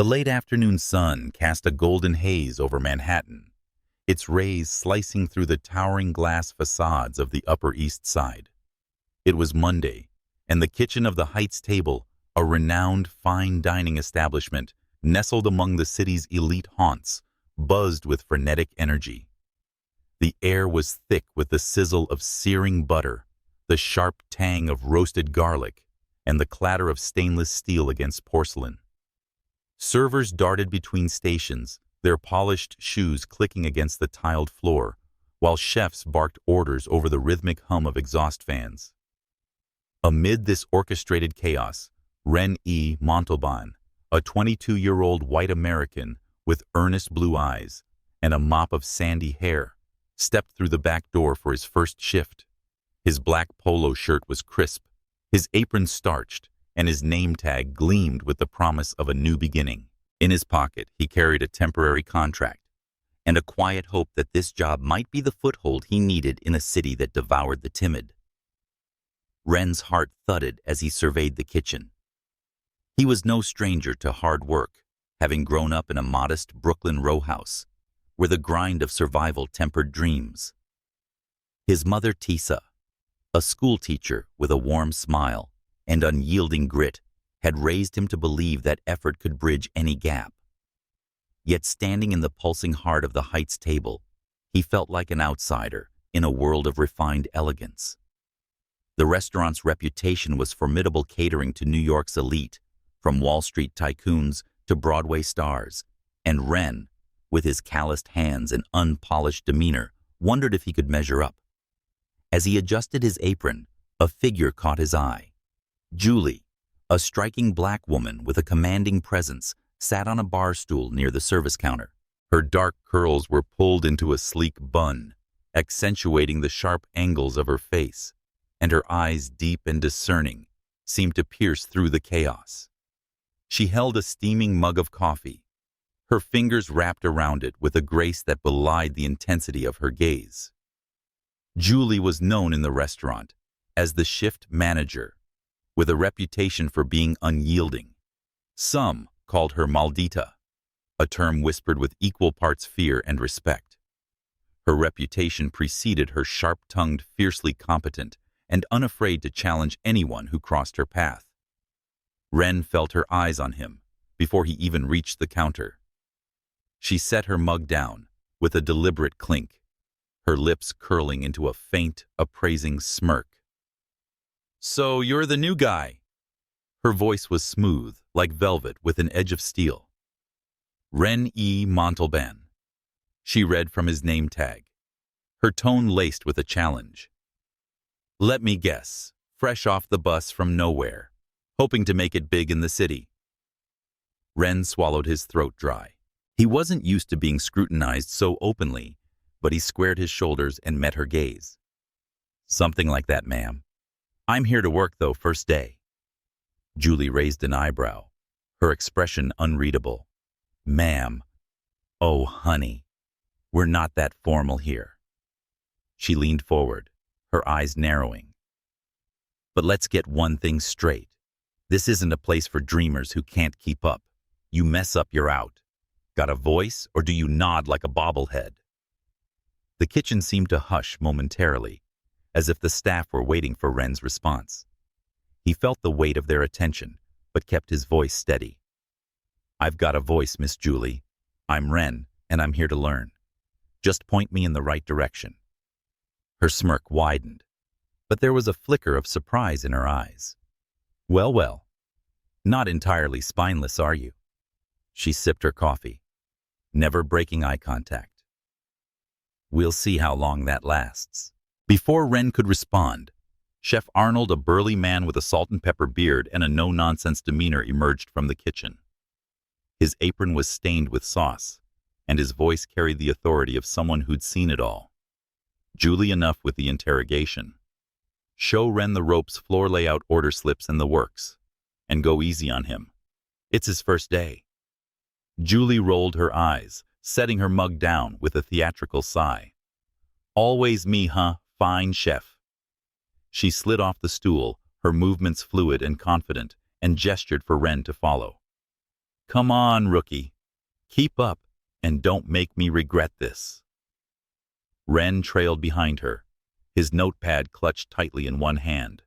The late afternoon sun cast a golden haze over Manhattan, its rays slicing through the towering glass facades of the Upper East Side. It was Monday, and the kitchen of the Heights Table, a renowned fine dining establishment nestled among the city's elite haunts, buzzed with frenetic energy. The air was thick with the sizzle of searing butter, the sharp tang of roasted garlic, and the clatter of stainless steel against porcelain. Servers darted between stations, their polished shoes clicking against the tiled floor, while chefs barked orders over the rhythmic hum of exhaust fans. Amid this orchestrated chaos, Ren E. Montalban, a 22-year-old white American with earnest blue eyes and a mop of sandy hair, stepped through the back door for his first shift. His black polo shirt was crisp, his apron starched, and his name tag gleamed with the promise of a new beginning. In his pocket, he carried a temporary contract and a quiet hope that this job might be the foothold he needed in a city that devoured the timid. Ren's heart thudded as he surveyed the kitchen. He was no stranger to hard work, having grown up in a modest Brooklyn row house, where the grind of survival tempered dreams. His mother, Tisa, a school teacher with a warm smile and unyielding grit, had raised him to believe that effort could bridge any gap. Yet standing in the pulsing heart of the Heights Table, he felt like an outsider in a world of refined elegance. The restaurant's reputation was formidable, catering to New York's elite, from Wall Street tycoons to Broadway stars, and Ren, with his calloused hands and unpolished demeanor, wondered if he could measure up. As he adjusted his apron, a figure caught his eye. Julie, a striking black woman with a commanding presence, sat on a bar stool near the service counter. Her dark curls were pulled into a sleek bun, accentuating the sharp angles of her face, and her eyes, deep and discerning, seemed to pierce through the chaos. She held a steaming mug of coffee, her fingers wrapped around it with a grace that belied the intensity of her gaze. Julie was known in the restaurant as the shift manager, with a reputation for being unyielding. Some called her Maldita, a term whispered with equal parts fear and respect. Her reputation preceded her sharp-tongued, fiercely competent, and unafraid to challenge anyone who crossed her path. Ren felt her eyes on him before he even reached the counter. She set her mug down with a deliberate clink, her lips curling into a faint, appraising smirk. "So you're the new guy." Her voice was smooth, like velvet with an edge of steel. Ren E. Montalban. She read from his name tag, her tone laced with a challenge. "Let me guess, fresh off the bus from nowhere, hoping to make it big in the city." Ren swallowed his throat dry. He wasn't used to being scrutinized so openly, but he squared his shoulders and met her gaze. "Something like that, ma'am. I'm here to work, though, first day." Julie raised an eyebrow, her expression unreadable. "Ma'am. Oh, honey. We're not that formal here." She leaned forward, her eyes narrowing. "But let's get one thing straight. This isn't a place for dreamers who can't keep up. You mess up, you're out. Got a voice, or do you nod like a bobblehead?" The kitchen seemed to hush momentarily, as if the staff were waiting for Ren's response. He felt the weight of their attention, but kept his voice steady. "I've got a voice, Miss Julie. I'm Ren, and I'm here to learn. Just point me in the right direction." Her smirk widened, but there was a flicker of surprise in her eyes. "Well, well. Not entirely spineless, are you?" She sipped her coffee, never breaking eye contact. "We'll see how long that lasts." Before Ren could respond, Chef Arnold, a burly man with a salt and pepper beard and a no-nonsense demeanor, emerged from the kitchen. His apron was stained with sauce, and his voice carried the authority of someone who'd seen it all. Julie enough with the interrogation. Show Ren the ropes, floor layout, order slips, and the works, and go easy on him. It's his first day. Julie rolled her eyes, setting her mug down with a theatrical sigh. "Always me, huh? Fine, chef." She slid off the stool, her movements fluid and confident, and gestured for Ren to follow. Come on, rookie. Keep up, and don't make me regret this. Ren trailed behind her, his notepad clutched tightly in one hand.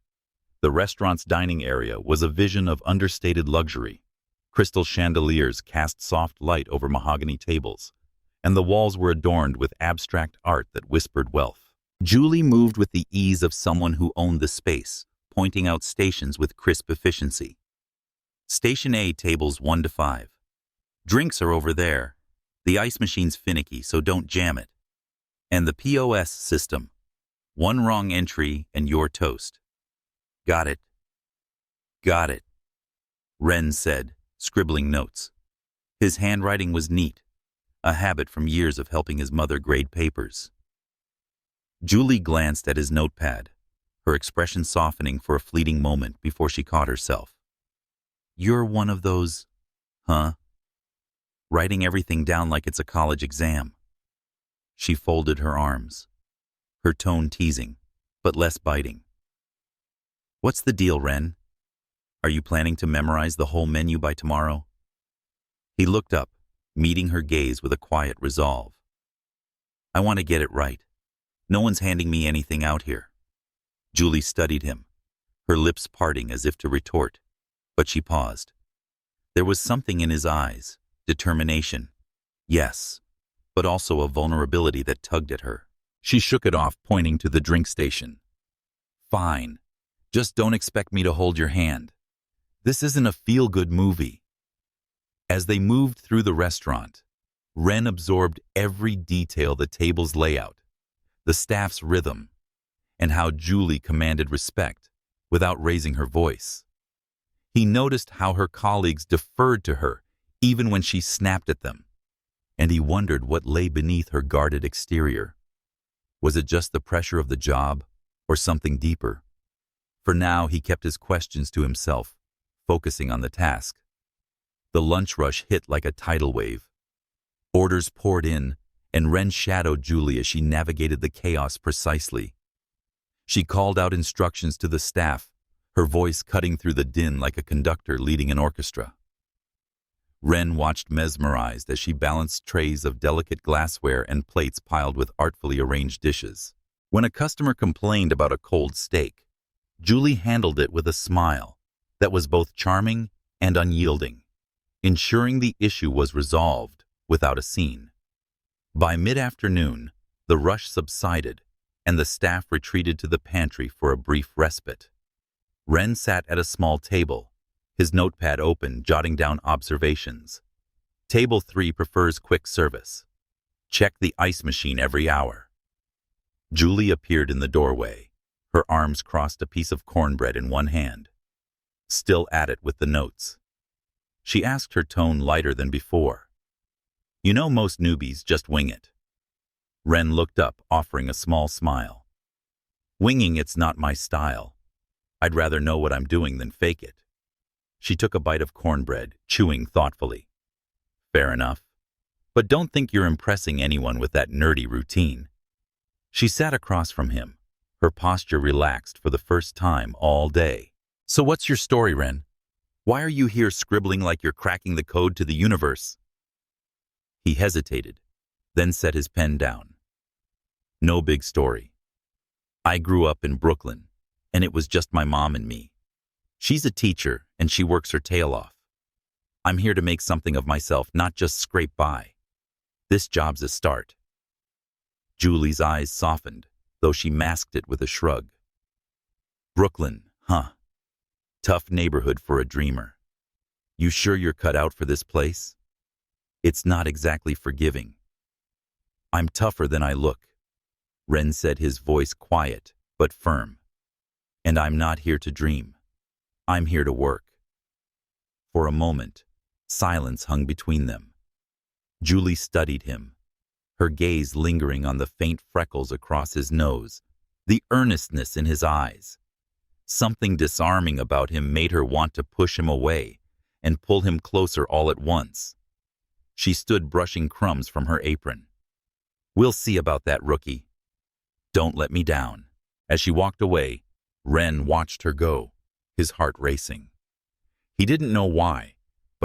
The restaurant's dining area was a vision of understated luxury. Crystal chandeliers cast soft light over mahogany tables, and the walls were adorned with abstract art that whispered wealth. Julie moved with the ease of someone who owned the space, pointing out stations with crisp efficiency. Station A, tables 1 to 5. Drinks are over there. The ice machine's finicky, so don't jam it. And the POS system. One wrong entry and you're toast. Got it. Got it, Ren said, scribbling notes. His handwriting was neat, a habit from years of helping his mother grade papers. Julie glanced at his notepad, her expression softening for a fleeting moment before she caught herself. You're one of those, huh? Writing everything down like it's a college exam. She folded her arms, her tone teasing, but less biting. What's the deal, Ren? Are you planning to memorize the whole menu by tomorrow? He looked up, meeting her gaze with a quiet resolve. I want to get it right. No one's handing me anything out here. Julie studied him, her lips parting as if to retort, but she paused. There was something in his eyes, determination, yes, but also a vulnerability that tugged at her. She shook it off, pointing to the drink station. Fine, just don't expect me to hold your hand. This isn't a feel-good movie. As they moved through the restaurant, Ren absorbed every detail: the table's layout, the staff's rhythm, and how Julie commanded respect without raising her voice. He noticed how her colleagues deferred to her even when she snapped at them, and he wondered what lay beneath her guarded exterior. Was it just the pressure of the job, or something deeper? For now, he kept his questions to himself, focusing on the task. The lunch rush hit like a tidal wave. Orders poured in, and Ren shadowed Julie as she navigated the chaos precisely. She called out instructions to the staff, her voice cutting through the din like a conductor leading an orchestra. Ren watched mesmerized as she balanced trays of delicate glassware and plates piled with artfully arranged dishes. When a customer complained about a cold steak, Julie handled it with a smile that was both charming and unyielding, ensuring the issue was resolved without a scene. By mid-afternoon, the rush subsided, and the staff retreated to the pantry for a brief respite. Ren sat at a small table, his notepad open, jotting down observations. Table 3 prefers quick service. Check the ice machine every hour. Julie appeared in the doorway, her arms crossed, a piece of cornbread in one hand, still at it with the notes. She asked, her tone lighter than before. You know, most newbies just wing it. Ren looked up, offering a small smile. Winging it's not my style. I'd rather know what I'm doing than fake it. She took a bite of cornbread, chewing thoughtfully. Fair enough. But don't think you're impressing anyone with that nerdy routine. She sat across from him, her posture relaxed for the first time all day. So what's your story, Ren? Why are you here scribbling like you're cracking the code to the universe? He hesitated, then set his pen down. No big story. I grew up in Brooklyn, and it was just my mom and me. She's a teacher, and she works her tail off. I'm here to make something of myself, not just scrape by. This job's a start. Julie's eyes softened, though she masked it with a shrug. Brooklyn, huh? Tough neighborhood for a dreamer. You sure you're cut out for this place? It's not exactly forgiving. I'm tougher than I look, Ren said, his voice quiet but firm. And I'm not here to dream. I'm here to work. For a moment, silence hung between them. Julie studied him, her gaze lingering on the faint freckles across his nose, the earnestness in his eyes. Something disarming about him made her want to push him away and pull him closer all at once. She stood brushing crumbs from her apron. We'll see about that, rookie. Don't let me down. As she walked away, Ren watched her go, his heart racing. He didn't know why,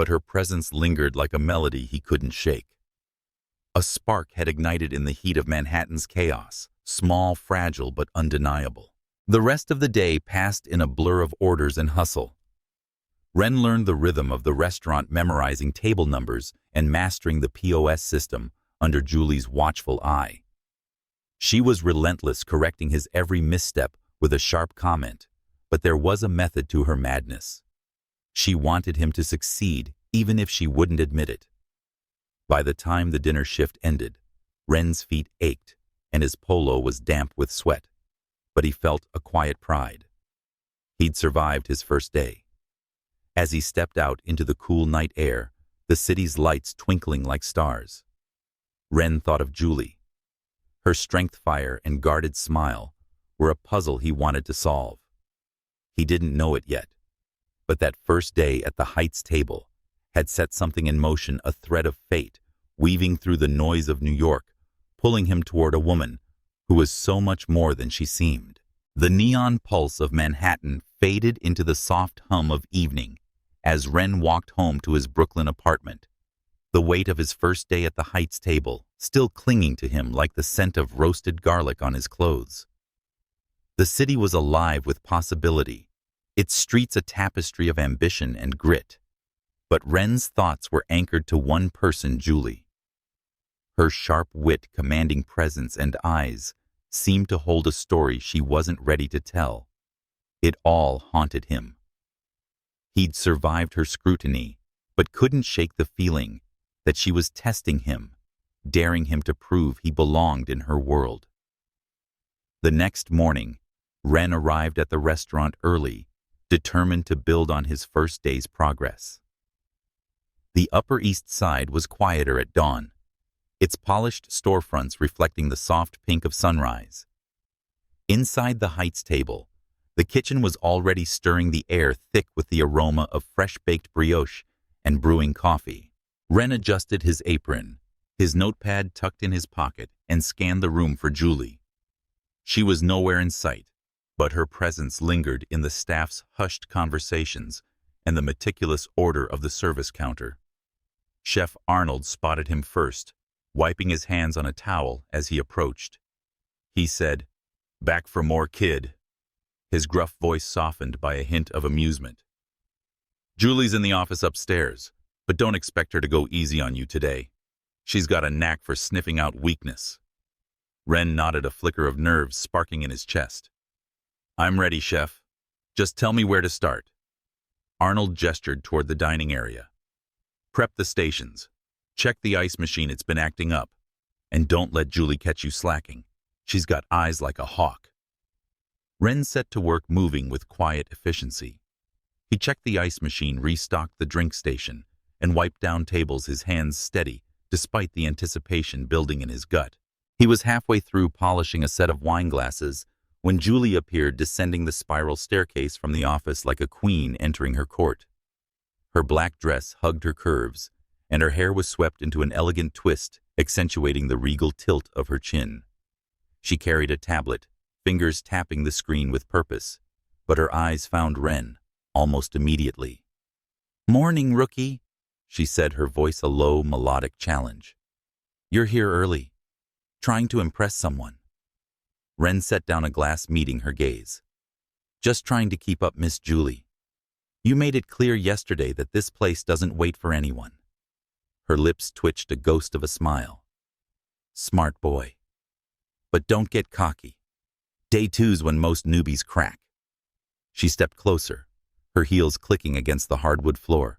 but her presence lingered like a melody he couldn't shake. A spark had ignited in the heat of Manhattan's chaos, small, fragile, but undeniable. The rest of the day passed in a blur of orders and hustle. Ren learned the rhythm of the restaurant, memorizing table numbers and mastering the POS system under Julie's watchful eye. She was relentless, correcting his every misstep with a sharp comment, but there was a method to her madness. She wanted him to succeed, even if she wouldn't admit it. By the time the dinner shift ended, Ren's feet ached and his polo was damp with sweat, but he felt a quiet pride. He'd survived his first day. As he stepped out into the cool night air, the city's lights twinkling like stars, Ren thought of Julie. Her strength, fire, and guarded smile were a puzzle he wanted to solve. He didn't know it yet, but that first day at the Heights table had set something in motion, a thread of fate, weaving through the noise of New York, pulling him toward a woman who was so much more than she seemed. The neon pulse of Manhattan faded into the soft hum of evening as Ren walked home to his Brooklyn apartment, the weight of his first day at the Heights table still clinging to him like the scent of roasted garlic on his clothes. The city was alive with possibility, its streets a tapestry of ambition and grit. But Ren's thoughts were anchored to one person, Julie. Her sharp wit, commanding presence, and eyes seemed to hold a story she wasn't ready to tell. It all haunted him. He'd survived her scrutiny, but couldn't shake the feeling that she was testing him, daring him to prove he belonged in her world. The next morning, Ren arrived at the restaurant early, determined to build on his first day's progress. The Upper East Side was quieter at dawn, its polished storefronts reflecting the soft pink of sunrise. Inside the Heights table, the kitchen was already stirring, the air thick with the aroma of fresh-baked brioche and brewing coffee. Ren adjusted his apron, his notepad tucked in his pocket, and scanned the room for Julie. She was nowhere in sight, but her presence lingered in the staff's hushed conversations and the meticulous order of the service counter. Chef Arnold spotted him first, wiping his hands on a towel as he approached. He said, "Back for more, kid?" His gruff voice softened by a hint of amusement. "Julie's in the office upstairs, but don't expect her to go easy on you today. She's got a knack for sniffing out weakness." Ren nodded, a flicker of nerves sparking in his chest. "I'm ready, chef. Just tell me where to start." Arnold gestured toward the dining area. "Prep the stations. Check the ice machine, it's been acting up. And don't let Julie catch you slacking. She's got eyes like a hawk." Ren set to work, moving with quiet efficiency. He checked the ice machine, restocked the drink station, and wiped down tables, his hands steady, despite the anticipation building in his gut. He was halfway through polishing a set of wine glasses when Julie appeared, descending the spiral staircase from the office like a queen entering her court. Her black dress hugged her curves, and her hair was swept into an elegant twist, accentuating the regal tilt of her chin. She carried a tablet, fingers tapping the screen with purpose, but her eyes found Ren almost immediately. "Morning, rookie," she said, her voice a low, melodic challenge. "You're here early. Trying to impress someone?" Ren set down a glass, meeting her gaze. "Just trying to keep up, Miss Julie. You made it clear yesterday that this place doesn't wait for anyone." Her lips twitched a ghost of a smile. "Smart boy. But don't get cocky. Day two's when most newbies crack." She stepped closer, her heels clicking against the hardwood floor.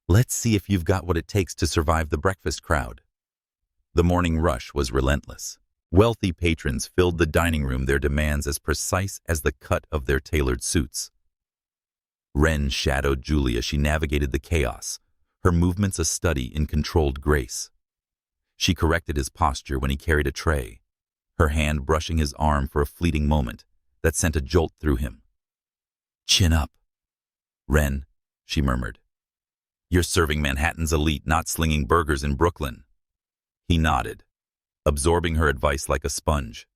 "Let's see if you've got what it takes to survive the breakfast crowd." The morning rush was relentless. Wealthy patrons filled the dining room, their demands as precise as the cut of their tailored suits. Ren shadowed Julie as she navigated the chaos, her movements a study in controlled grace. She corrected his posture when he carried a tray, her hand brushing his arm for a fleeting moment that sent a jolt through him. "Chin up, Ren," she murmured. "You're serving Manhattan's elite, not slinging burgers in Brooklyn." He nodded, absorbing her advice like a sponge.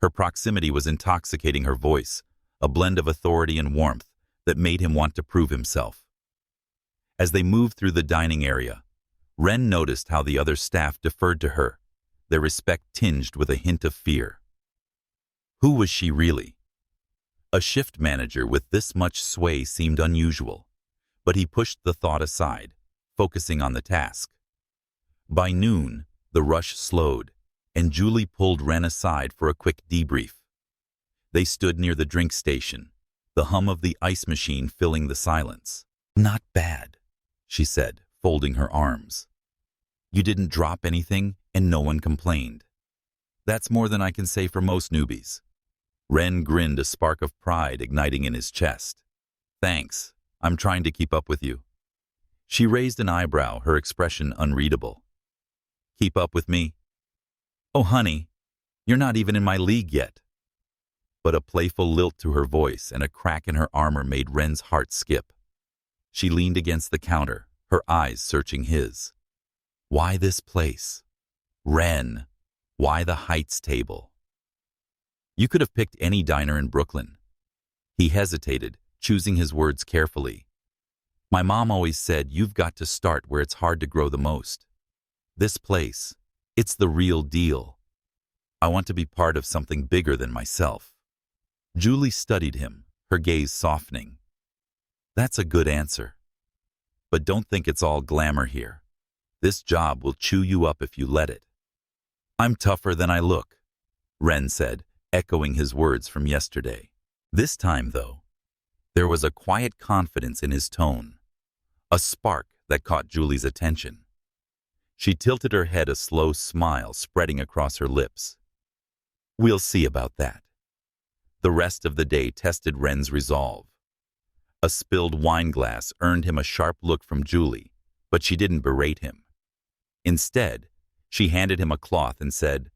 Her proximity was intoxicating, her voice, a blend of authority and warmth that made him want to prove himself. As they moved through the dining area, Ren noticed how the other staff deferred to her, their respect tinged with a hint of fear. Who was she really? A shift manager with this much sway seemed unusual, but he pushed the thought aside, focusing on the task. By noon, the rush slowed, and Julie pulled Ren aside for a quick debrief. They stood near the drink station, the hum of the ice machine filling the silence. "Not bad," she said, folding her arms. "You didn't drop anything, and no one complained. That's more than I can say for most newbies." Ren grinned, a spark of pride igniting in his chest. "Thanks, I'm trying to keep up with you." She raised an eyebrow, her expression unreadable. "Keep up with me? Oh, honey, you're not even in my league yet." But a playful lilt to her voice and a crack in her armor made Ren's heart skip. She leaned against the counter, her eyes searching his. Why this place? Ren, why the Heights table? You could have picked any diner in Brooklyn. He hesitated, choosing his words carefully. My mom always said you've got to start where it's hard to grow the most. This place, it's the real deal. I want to be part of something bigger than myself. Julie studied him, her gaze softening. That's a good answer. But don't think it's all glamour here. This job will chew you up if you let it. I'm tougher than I look, Ren said, echoing his words from yesterday. This time, though, there was a quiet confidence in his tone, a spark that caught Julie's attention. She tilted her head, a slow smile spreading across her lips. We'll see about that. The rest of the day tested Ren's resolve. A spilled wine glass earned him a sharp look from Julie, but she didn't berate him. Instead, she handed him a cloth and said,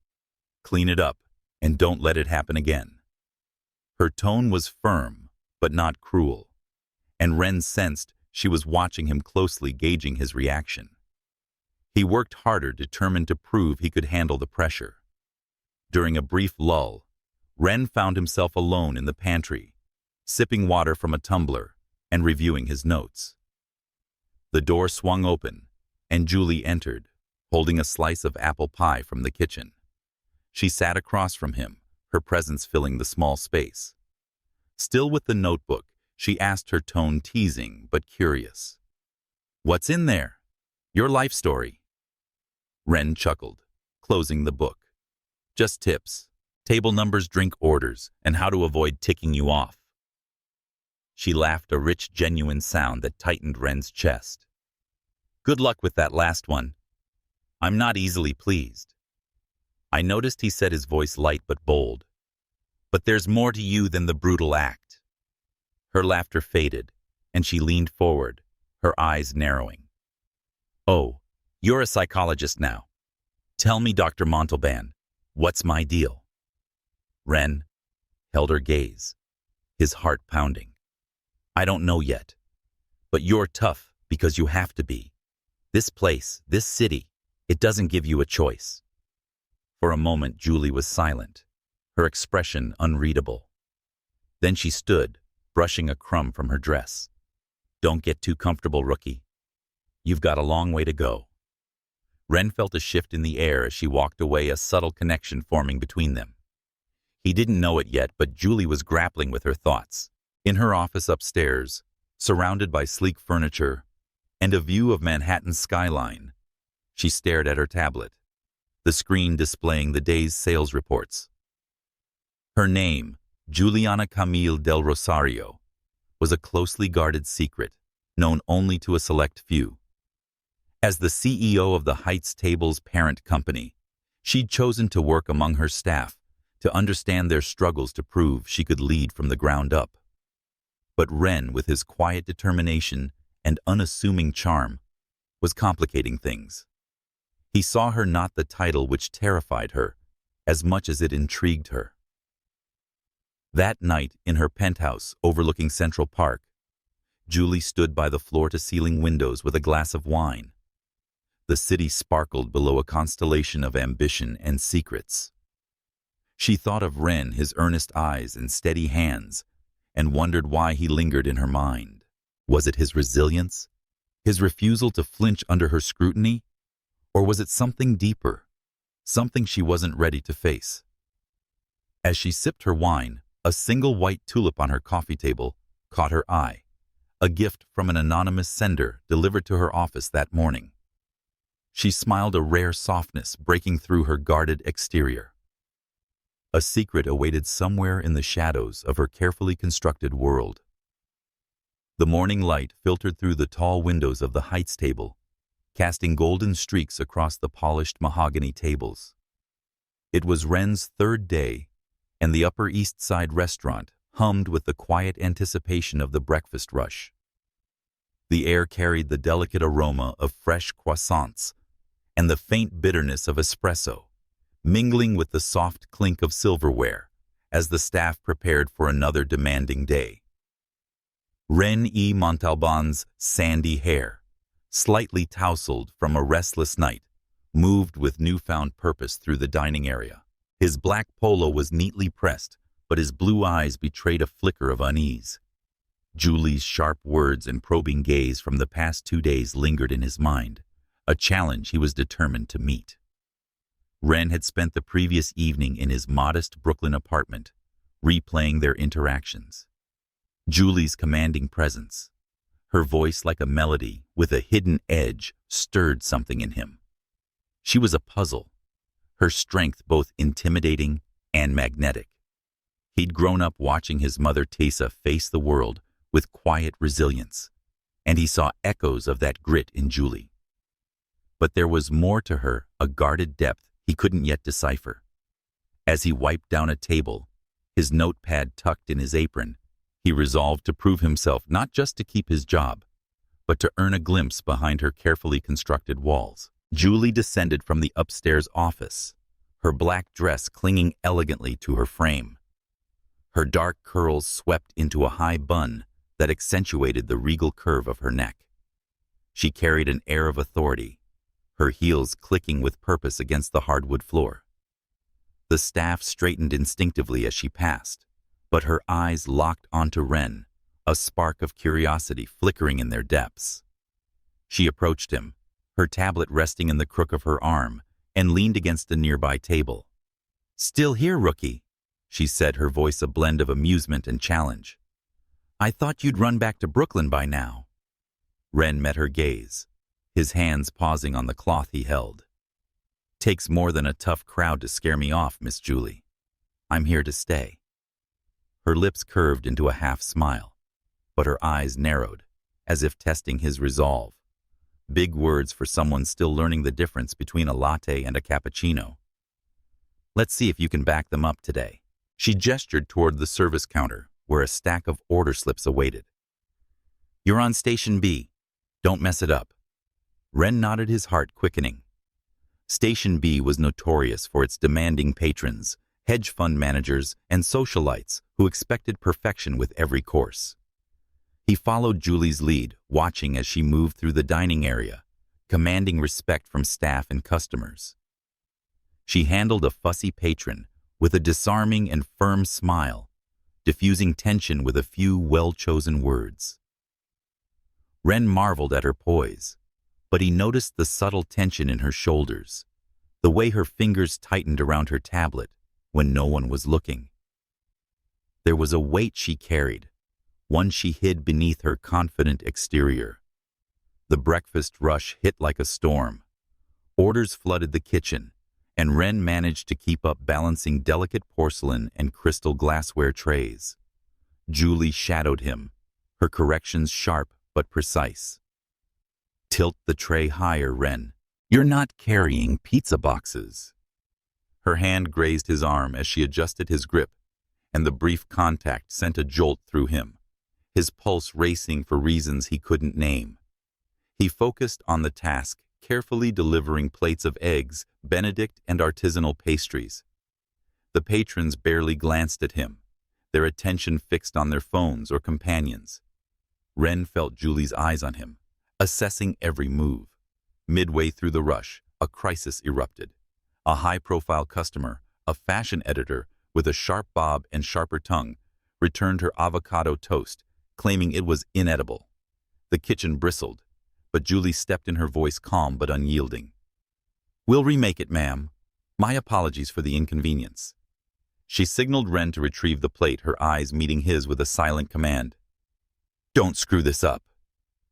"Clean it up, and don't let it happen again." Her tone was firm, but not cruel, and Ren sensed she was watching him closely, gauging his reaction. He worked harder, determined to prove he could handle the pressure. During a brief lull, Ren found himself alone in the pantry, sipping water from a tumbler and reviewing his notes. The door swung open, and Julie entered, holding a slice of apple pie from the kitchen. She sat across from him, her presence filling the small space. Still with the notebook, she asked, her tone teasing but curious. "What's in there? Your life story?" Ren chuckled, closing the book. "Just tips, table numbers, drink orders, and how to avoid ticking you off." She laughed, a rich, genuine sound that tightened Ren's chest. "Good luck with that last one. I'm not easily pleased." I noticed, he said, his voice light but bold. "But there's more to you than the brutal act." Her laughter faded, and she leaned forward, her eyes narrowing. "Oh, you're a psychologist now. Tell me, Dr. Montalban, what's my deal?" Ren held her gaze, his heart pounding. "I don't know yet, but you're tough because you have to be. This place, this city, it doesn't give you a choice." For a moment, Julie was silent, her expression unreadable. Then she stood, brushing a crumb from her dress. "Don't get too comfortable, rookie. You've got a long way to go." Ren felt a shift in the air as she walked away, a subtle connection forming between them. He didn't know it yet, but Julie was grappling with her thoughts. In her office upstairs, surrounded by sleek furniture and a view of Manhattan's skyline, she stared at her tablet, the screen displaying the day's sales reports. Her name, Juliana Camille del Rosario, was a closely guarded secret, known only to a select few. As the CEO of the Heights table's parent company, she'd chosen to work among her staff to understand their struggles, to prove she could lead from the ground up. But Ren, with his quiet determination and unassuming charm, was complicating things. He saw her not the title which terrified her, as much as it intrigued her. That night, in her penthouse overlooking Central Park, Julie stood by the floor-to-ceiling windows with a glass of wine. The city sparkled below a constellation of ambition and secrets. She thought of Ren, his earnest eyes and steady hands, and wondered why he lingered in her mind. Was it his resilience, His refusal to flinch under her scrutiny? Or was it something deeper, something she wasn't ready to face? As she sipped her wine, a single white tulip on her coffee table caught her eye, a gift from an anonymous sender delivered to her office that morning. She smiled, a rare softness breaking through her guarded exterior. A secret awaited somewhere in the shadows of her carefully constructed world. The morning light filtered through the tall windows of the Heights table, casting golden streaks across the polished mahogany tables. It was Ren's third day, and the Upper East Side restaurant hummed with the quiet anticipation of the breakfast rush. The air carried the delicate aroma of fresh croissants and the faint bitterness of espresso, mingling with the soft clink of silverware as the staff prepared for another demanding day. Ren E. Montalban's sandy hair, slightly tousled from a restless night, moved with newfound purpose through the dining area. His black polo was neatly pressed, but his blue eyes betrayed a flicker of unease. Julie's sharp words and probing gaze from the past 2 days lingered in his mind, a challenge he was determined to meet. Ren had spent the previous evening in his modest Brooklyn apartment, replaying their interactions. Julie's commanding presence, her voice like a melody with a hidden edge, stirred something in him. She was a puzzle, her strength both intimidating and magnetic. He'd grown up watching his mother Tessa face the world with quiet resilience, and he saw echoes of that grit in Julie. But there was more to her, a guarded depth he couldn't yet decipher. As he wiped down a table, his notepad tucked in his apron, he resolved to prove himself, not just to keep his job, but to earn a glimpse behind her carefully constructed walls. Julie descended from the upstairs office, her black dress clinging elegantly to her frame. Her dark curls swept into a high bun that accentuated the regal curve of her neck. She carried an air of authority, her heels clicking with purpose against the hardwood floor. The staff straightened instinctively as she passed, but her eyes locked onto Ren, a spark of curiosity flickering in their depths. She approached him, her tablet resting in the crook of her arm, and leaned against a nearby table. "Still here, rookie," she said, her voice a blend of amusement and challenge. "I thought you'd run back to Brooklyn by now." Ren met her gaze, his hands pausing on the cloth he held. "Takes more than a tough crowd to scare me off, Miss Julie. I'm here to stay." Her lips curved into a half smile, but her eyes narrowed, as if testing his resolve. Big words for someone still learning the difference between a latte and a cappuccino. "Let's see if you can back them up today." She gestured toward the service counter, where a stack of order slips awaited. "You're on Station B. Don't mess it up." Ren nodded, his heart quickening. Station B was notorious for its demanding patrons, hedge fund managers, and socialites who expected perfection with every course. He followed Julie's lead, watching as she moved through the dining area, commanding respect from staff and customers. She handled a fussy patron with a disarming and firm smile, diffusing tension with a few well-chosen words. Ren marveled at her poise, but he noticed the subtle tension in her shoulders, the way her fingers tightened around her tablet when no one was looking. There was a weight she carried, one she hid beneath her confident exterior. The breakfast rush hit like a storm. Orders flooded the kitchen, and Ren managed to keep up, balancing delicate porcelain and crystal glassware trays. Julie shadowed him, her corrections sharp but precise. "Tilt the tray higher, Ren. You're not carrying pizza boxes." Her hand grazed his arm as she adjusted his grip, and the brief contact sent a jolt through him, his pulse racing for reasons he couldn't name. He focused on the task, carefully delivering plates of eggs, Benedict, and artisanal pastries. The patrons barely glanced at him, their attention fixed on their phones or companions. Ren felt Julie's eyes on him, assessing every move. Midway through the rush, a crisis erupted. A high-profile customer, a fashion editor with a sharp bob and sharper tongue, returned her avocado toast, claiming it was inedible. The kitchen bristled, but Julie stepped in, her voice calm but unyielding. "We'll remake it, ma'am. My apologies for the inconvenience." She signaled Ren to retrieve the plate, her eyes meeting his with a silent command. "Don't screw this up."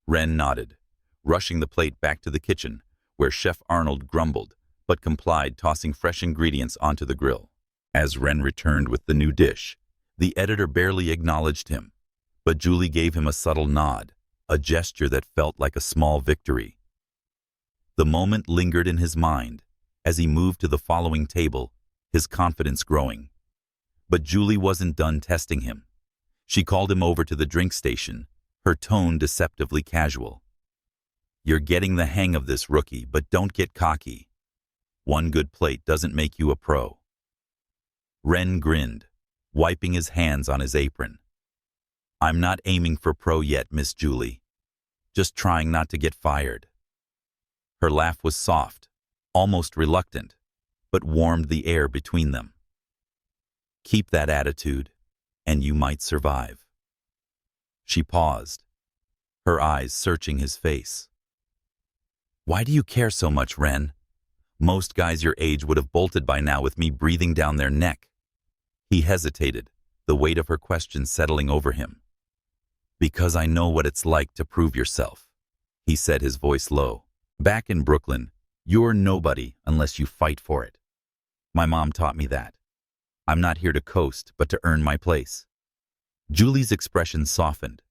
Ren nodded, rushing the plate back to the kitchen, where Chef Arnold grumbled, but complied, tossing fresh ingredients onto the grill. As Ren returned with the new dish, the editor barely acknowledged him, but Julie gave him a subtle nod, a gesture that felt like a small victory. The moment lingered in his mind as he moved to the following table, his confidence growing. But Julie wasn't done testing him. She called him over to the drink station, her tone deceptively casual. "You're getting the hang of this, rookie, but don't get cocky. One good plate doesn't make you a pro." Ren grinned, wiping his hands on his apron. "I'm not aiming for pro yet, Miss Julie. Just trying not to get fired." Her laugh was soft, almost reluctant, but warmed the air between them. "Keep that attitude, and you might survive." She paused, her eyes searching his face. "Why do you care so much, Ren? Most guys your age would have bolted by now with me breathing down their neck." He hesitated, the weight of her question settling over him. "Because I know what it's like to prove yourself," he said, his voice low. "Back in Brooklyn, you're nobody unless you fight for it. My mom taught me that. I'm not here to coast, but to earn my place." Julie's expression softened,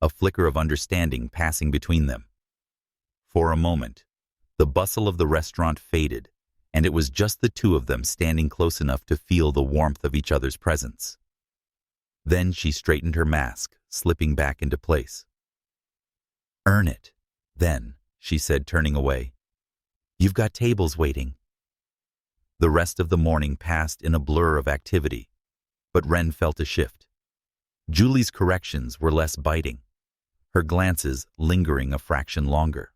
a flicker of understanding passing between them. For a moment, the bustle of the restaurant faded, and it was just the two of them standing close enough to feel the warmth of each other's presence. Then she straightened her mask, slipping back into place. "Earn it, then," she said, turning away. "You've got tables waiting." The rest of the morning passed in a blur of activity, but Ren felt a shift. Julie's corrections were less biting, her glances lingering a fraction longer.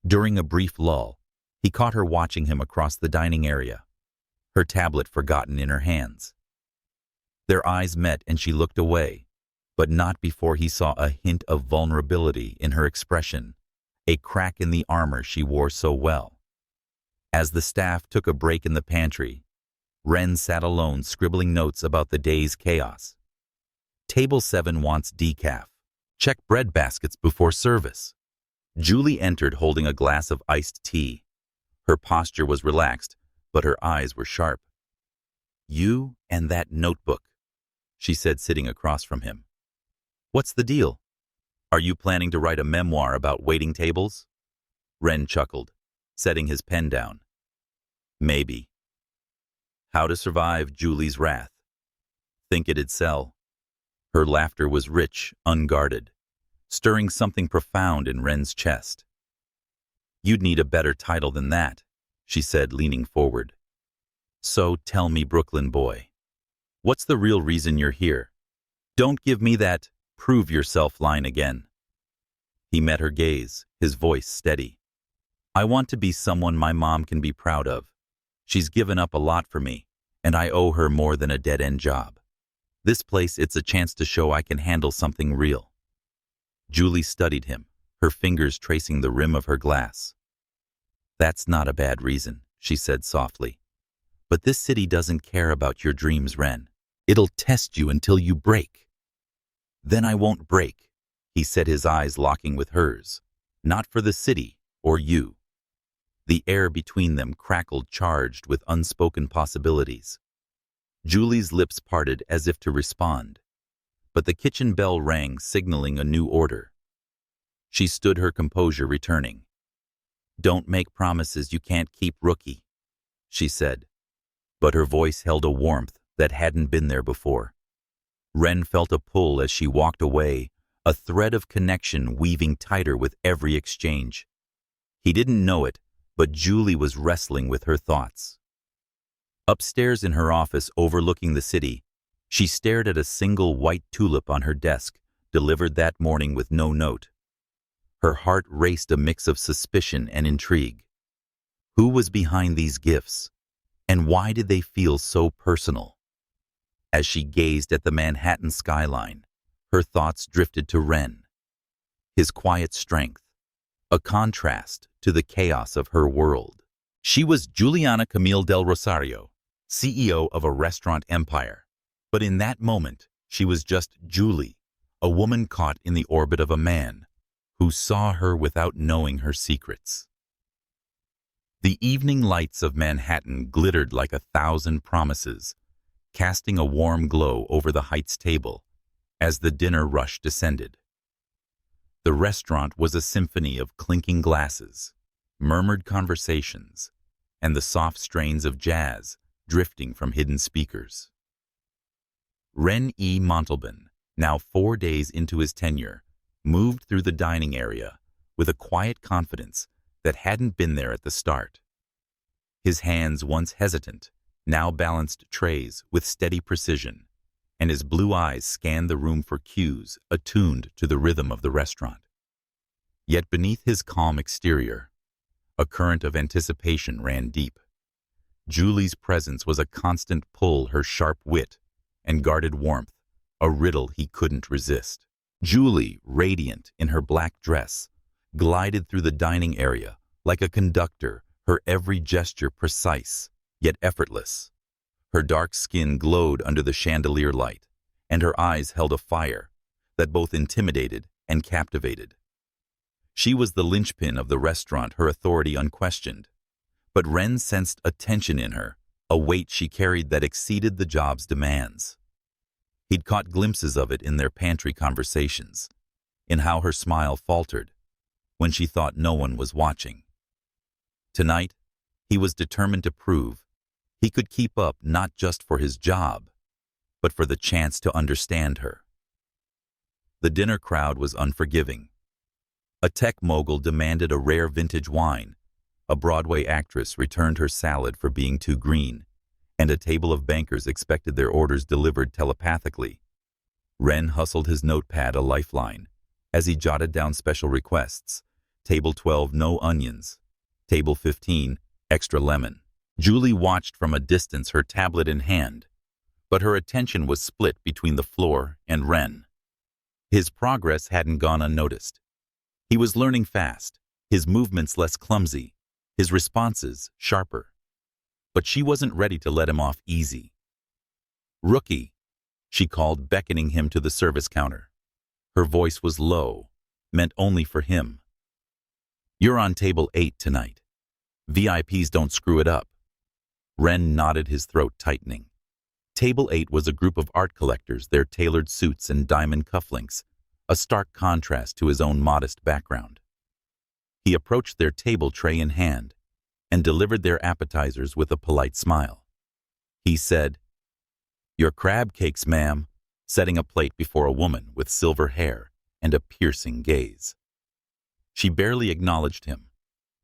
During a brief lull, he caught her watching him across the dining area, her tablet forgotten in her hands. Their eyes met and she looked away, but not before he saw a hint of vulnerability in her expression, a crack in the armor she wore so well. As the staff took a break in the pantry, Ren sat alone scribbling notes about the day's chaos. "Table 7 wants decaf. Check bread baskets before service." Julie entered holding a glass of iced tea. Her posture was relaxed, but her eyes were sharp. "You and that notebook," she said, sitting across from him. "What's the deal? Are you planning to write a memoir about waiting tables?" Ren chuckled, setting his pen down. "Maybe." How to survive Julie's wrath. Think it'd sell. Her laughter was rich, unguarded, stirring something profound in Ren's chest. "You'd need a better title than that," she said, leaning forward. "So tell me, Brooklyn boy, what's the real reason you're here? Don't give me that 'prove yourself' line again." He met her gaze, his voice steady. "I want to be someone my mom can be proud of. She's given up a lot for me, and I owe her more than a dead-end job. This place, it's a chance to show I can handle something real." Julie studied him, her fingers tracing the rim of her glass. "That's not a bad reason," she said softly. "But this city doesn't care about your dreams, Ren. It'll test you until you break." "Then I won't break," he said, his eyes locking with hers. "Not for the city or you." The air between them crackled, charged with unspoken possibilities. Julie's lips parted as if to respond, but the kitchen bell rang, signaling a new order. She stood, her composure returning. "Don't make promises you can't keep, rookie," she said, but her voice held a warmth that hadn't been there before. Ren felt a pull as she walked away, a thread of connection weaving tighter with every exchange. He didn't know it, but Julie was wrestling with her thoughts. Upstairs in her office overlooking the city, she stared at a single white tulip on her desk, delivered that morning with no note. Her heart raced, a mix of suspicion and intrigue. Who was behind these gifts, and why did they feel so personal? As she gazed at the Manhattan skyline, her thoughts drifted to Ren. His quiet strength, a contrast to the chaos of her world. She was Juliana Camille del Rosario, CEO of a restaurant empire. But in that moment, she was just Julie, a woman caught in the orbit of a man who saw her without knowing her secrets. The evening lights of Manhattan glittered like 1,000 promises, casting a warm glow over the Heights table as the dinner rush descended. The restaurant was a symphony of clinking glasses, murmured conversations, and the soft strains of jazz drifting from hidden speakers. Ren E. Montalban, now 4 days into his tenure, moved through the dining area with a quiet confidence that hadn't been there at the start. His hands, once hesitant, now balanced trays with steady precision, and his blue eyes scanned the room for cues attuned to the rhythm of the restaurant. Yet beneath his calm exterior, a current of anticipation ran deep. Julie's presence was a constant pull, her sharp wit and guarded warmth, a riddle he couldn't resist. Julie, radiant in her black dress, glided through the dining area like a conductor, her every gesture precise, yet effortless. Her dark skin glowed under the chandelier light, and her eyes held a fire that both intimidated and captivated. She was the linchpin of the restaurant, her authority unquestioned. But Ren sensed a tension in her, a weight she carried that exceeded the job's demands. He'd caught glimpses of it in their pantry conversations, in how her smile faltered when she thought no one was watching. Tonight, he was determined to prove he could keep up not just for his job, but for the chance to understand her. The dinner crowd was unforgiving. A tech mogul demanded a rare vintage wine, a Broadway actress returned her salad for being too green, and a table of bankers expected their orders delivered telepathically. Ren hustled his notepad a lifeline as he jotted down special requests. Table 12, no onions. Table 15, extra lemon. Julie watched from a distance, her tablet in hand, but her attention was split between the floor and Ren. His progress hadn't gone unnoticed. He was learning fast, his movements less clumsy, his responses sharper. But she wasn't ready to let him off easy. "Rookie," she called, beckoning him to the service counter. Her voice was low, meant only for him. "You're on table 8 tonight. VIPs don't screw it up." Ren nodded, his throat tightening. Table 8 was a group of art collectors, their tailored suits and diamond cufflinks, a stark contrast to his own modest background. He approached their table, tray in hand, and delivered their appetizers with a polite smile. He said, "Your crab cakes, ma'am," setting a plate before a woman with silver hair and a piercing gaze. She barely acknowledged him,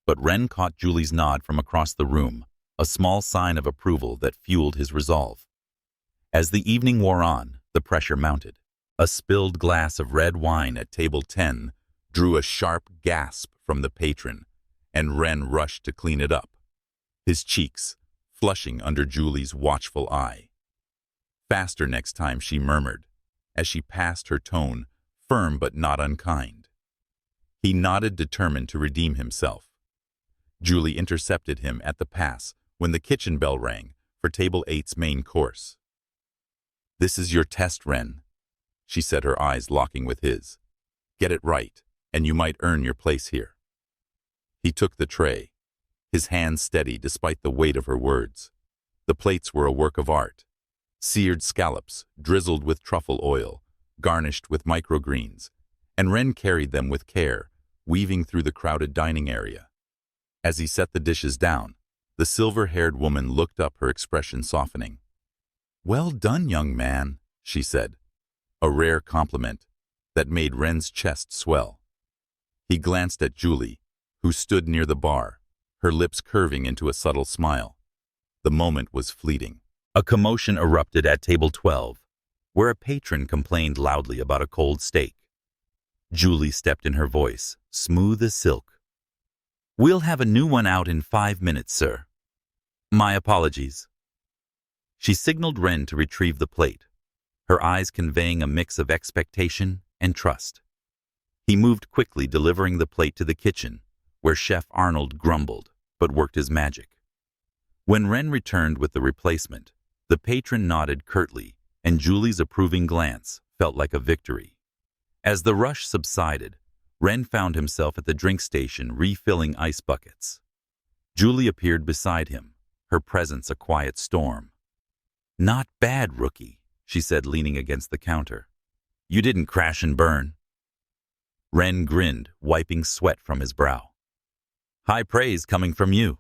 but Ren caught Julie's nod from across the room, a small sign of approval that fueled his resolve. As the evening wore on, the pressure mounted. A spilled glass of red wine at table 10 drew a sharp gasp from the patron, and Ren rushed to clean it up, his cheeks flushing under Julie's watchful eye. "Faster next time," she murmured, as she passed, her tone firm but not unkind. He nodded, determined to redeem himself. Julie intercepted him at the pass when the kitchen bell rang for table 8's main course. "This is your test, Ren," she said, her eyes locking with his. "Get it right, and you might earn your place here." He took the tray, his hands steady despite the weight of her words. The plates were a work of art. Seared scallops, drizzled with truffle oil, garnished with microgreens, and Ren carried them with care, weaving through the crowded dining area. As he set the dishes down, the silver-haired woman looked up, her expression softening. "Well done, young man," she said, a rare compliment that made Ren's chest swell. He glanced at Julie, who stood near the bar, her lips curving into a subtle smile. The moment was fleeting. A commotion erupted at table 12, where a patron complained loudly about a cold steak. Julie stepped in, her voice smooth as silk. "We'll have a new one out in 5 minutes, sir. My apologies." She signaled Ren to retrieve the plate, her eyes conveying a mix of expectation and trust. He moved quickly, delivering the plate to the kitchen, where Chef Arnold grumbled, but worked his magic. When Ren returned with the replacement, the patron nodded curtly, and Julie's approving glance felt like a victory. As the rush subsided, Ren found himself at the drink station refilling ice buckets. Julie appeared beside him, her presence a quiet storm. "Not bad, rookie," she said, leaning against the counter. "You didn't crash and burn." Ren grinned, wiping sweat from his brow. "High praise coming from you."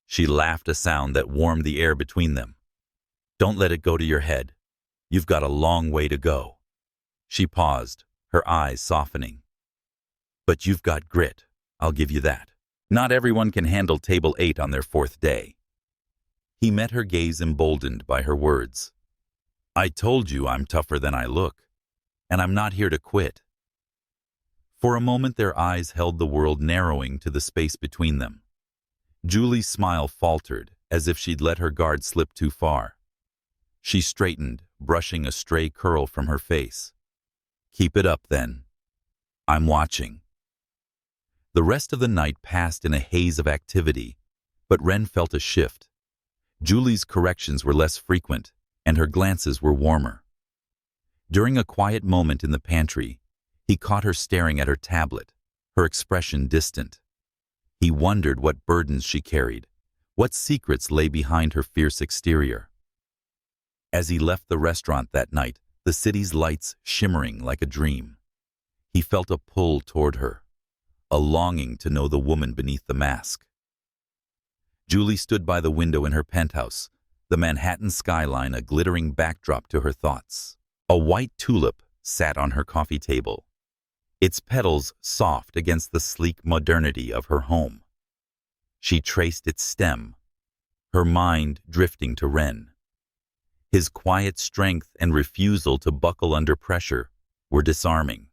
She laughed, a sound that warmed the air between them. "Don't let it go to your head. You've got a long way to go." She paused, her eyes softening. "But you've got grit, I'll give you that. Not everyone can handle table 8 on their 4th day." He met her gaze, emboldened by her words. "I told you I'm tougher than I look, and I'm not here to quit." For a moment their eyes held the world narrowing to the space between them. Julie's smile faltered, as if she'd let her guard slip too far. She straightened, brushing a stray curl from her face. "Keep it up, then. I'm watching." The rest of the night passed in a haze of activity, but Ren felt a shift. Julie's corrections were less frequent, and her glances were warmer. During a quiet moment in the pantry, he caught her staring at her tablet, her expression distant. He wondered what burdens she carried, what secrets lay behind her fierce exterior. As he left the restaurant that night, the city's lights shimmering like a dream, he felt a pull toward her, a longing to know the woman beneath the mask. Julie stood by the window in her penthouse, the Manhattan skyline a glittering backdrop to her thoughts. A white tulip sat on her coffee table, its petals soft against the sleek modernity of her home. She traced its stem, her mind drifting to Ren. His quiet strength and refusal to buckle under pressure were disarming.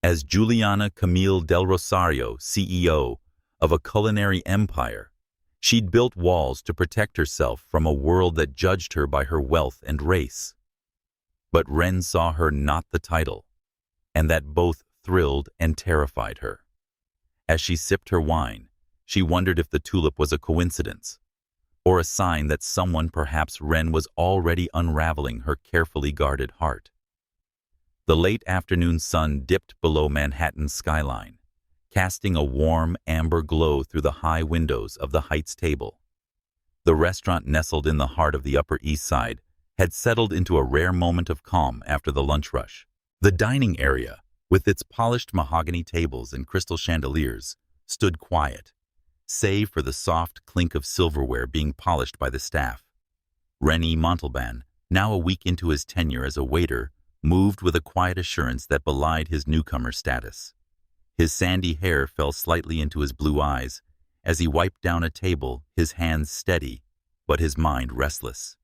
As Juliana Camille Del Rosario, CEO of a culinary empire, she'd built walls to protect herself from a world that judged her by her wealth and race. But Ren saw her not the title, and that both thrilled and terrified her. As she sipped her wine, she wondered if the tulip was a coincidence, or a sign that someone, perhaps Ren, was already unraveling her carefully guarded heart. The late afternoon sun dipped below Manhattan's skyline, casting a warm amber glow through the high windows of the Heights table. The restaurant, nestled in the heart of the Upper East Side, had settled into a rare moment of calm after the lunch rush. The dining area, with its polished mahogany tables and crystal chandeliers, stood quiet, save for the soft clink of silverware being polished by the staff. René Montalban, now a week into his tenure as a waiter, moved with a quiet assurance that belied his newcomer status. His sandy hair fell slightly into his blue eyes as he wiped down a table, his hands steady, but his mind restless.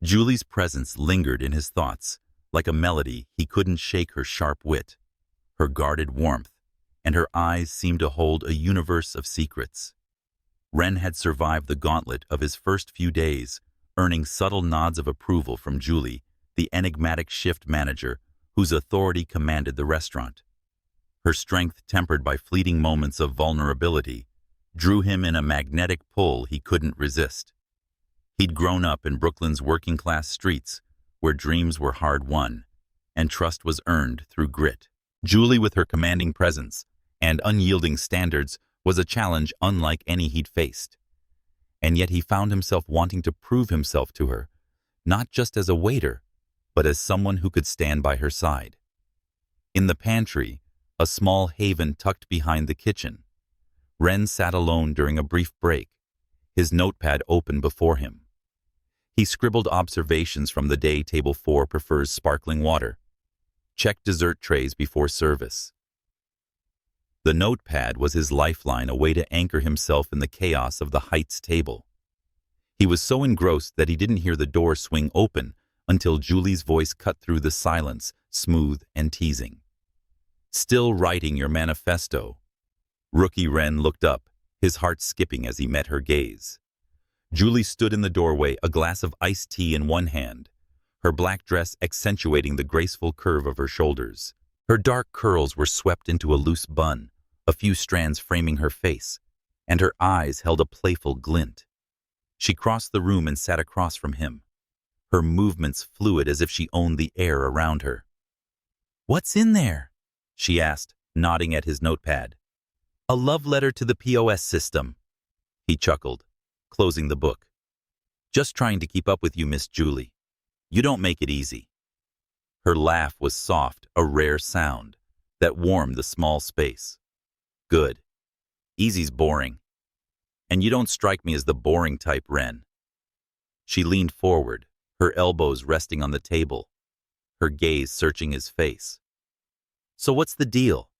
Julie's presence lingered in his thoughts, like a melody he couldn't shake. Her sharp wit, her guarded warmth, and her eyes seemed to hold a universe of secrets. Ren had survived the gauntlet of his first few days, earning subtle nods of approval from Julie, the enigmatic shift manager whose authority commanded the restaurant. Her strength, tempered by fleeting moments of vulnerability, drew him in a magnetic pull he couldn't resist. He'd grown up in Brooklyn's working-class streets, where dreams were hard-won, and trust was earned through grit. Julie, with her commanding presence and unyielding standards, was a challenge unlike any he'd faced. And yet he found himself wanting to prove himself to her, not just as a waiter, but as someone who could stand by her side. In the pantry, a small haven tucked behind the kitchen, Ren sat alone during a brief break, his notepad open before him. He scribbled observations from the day. Table 4 prefers sparkling water. Check dessert trays before service. The notepad was his lifeline, a way to anchor himself in the chaos of the Heights table. He was so engrossed that he didn't hear the door swing open until Julie's voice cut through the silence, smooth and teasing. "Still writing your manifesto?" Rookie Ren looked up, his heart skipping as he met her gaze. Julie stood in the doorway, a glass of iced tea in one hand, her black dress accentuating the graceful curve of her shoulders. Her dark curls were swept into a loose bun, a few strands framing her face, and her eyes held a playful glint. She crossed the room and sat across from him, her movements fluid as if she owned the air around her. "What's in there?" she asked, nodding at his notepad. "A love letter to the POS system." He chuckled, closing the book. "Just trying to keep up with you, Miss Julie. You don't make it easy." Her laugh was soft, a rare sound that warmed the small space. "Good. Easy's boring. And you don't strike me as the boring type, Ren." She leaned forward, her elbows resting on the table, her gaze searching his face. "So what's the deal?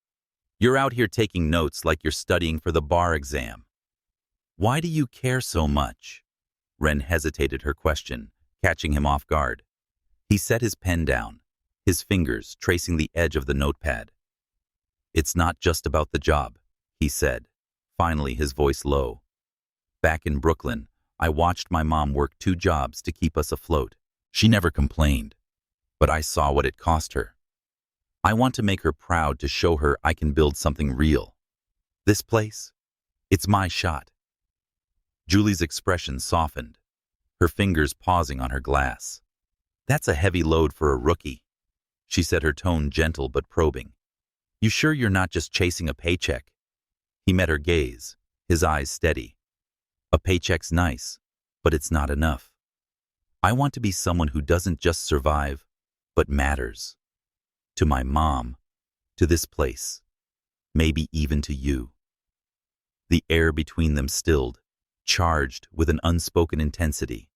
You're out here taking notes like you're studying for the bar exam. Why do you care so much?" Ren hesitated her question, catching him off guard. He set his pen down, his fingers tracing the edge of the notepad. "It's not just about the job," he said, finally his voice low. "Back in Brooklyn, I watched my mom work 2 jobs to keep us afloat. She never complained, but I saw what it cost her. I want to make her proud, to show her I can build something real. This place, it's my shot." Julie's expression softened, her fingers pausing on her glass. "That's a heavy load for a rookie," she said, her tone gentle but probing. "You sure you're not just chasing a paycheck?" He met her gaze, his eyes steady. "A paycheck's nice, but it's not enough. I want to be someone who doesn't just survive, but matters. To my mom, to this place, maybe even to you." The air between them stilled, charged with an unspoken intensity.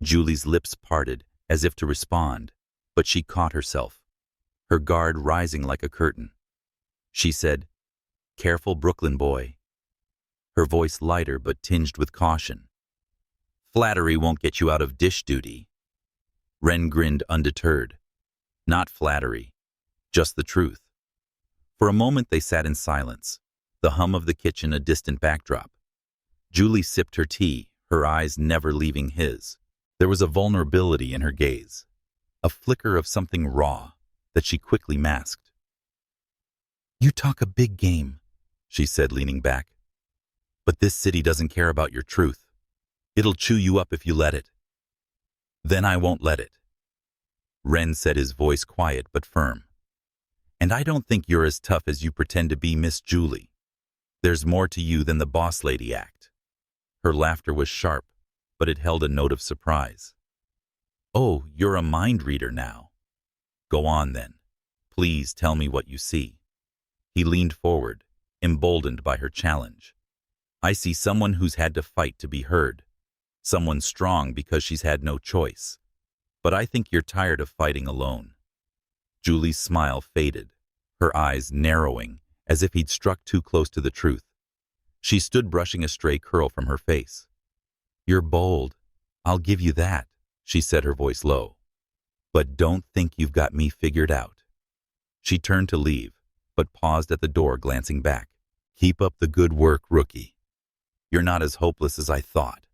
Julie's lips parted as if to respond, but she caught herself, her guard rising like a curtain. She said, "Careful, Brooklyn boy," her voice lighter but tinged with caution. "Flattery won't get you out of dish duty." Ren grinned undeterred. Not flattery, just the truth. For a moment they sat in silence, the hum of the kitchen a distant backdrop. Julie sipped her tea, her eyes never leaving his. There was a vulnerability in her gaze, a flicker of something raw that she quickly masked. "You talk a big game," she said, leaning back. "But this city doesn't care about your truth. It'll chew you up if you let it." "Then I won't let it." Ren said, his voice quiet but firm. "And I don't think you're as tough as you pretend to be, Miss Julie. There's more to you than the boss lady act." Her laughter was sharp, but it held a note of surprise. "Oh, you're a mind reader now. Go on then. Please tell me what you see." He leaned forward, emboldened by her challenge. "I see someone who's had to fight to be heard, someone strong because she's had no choice. But I think you're tired of fighting alone." Julie's smile faded, her eyes narrowing as if he'd struck too close to the truth. She stood brushing a stray curl from her face. "You're bold, I'll give you that," she said, her voice low. "But don't think you've got me figured out." She turned to leave, but paused at the door, glancing back. "Keep up the good work, rookie. You're not as hopeless as I thought."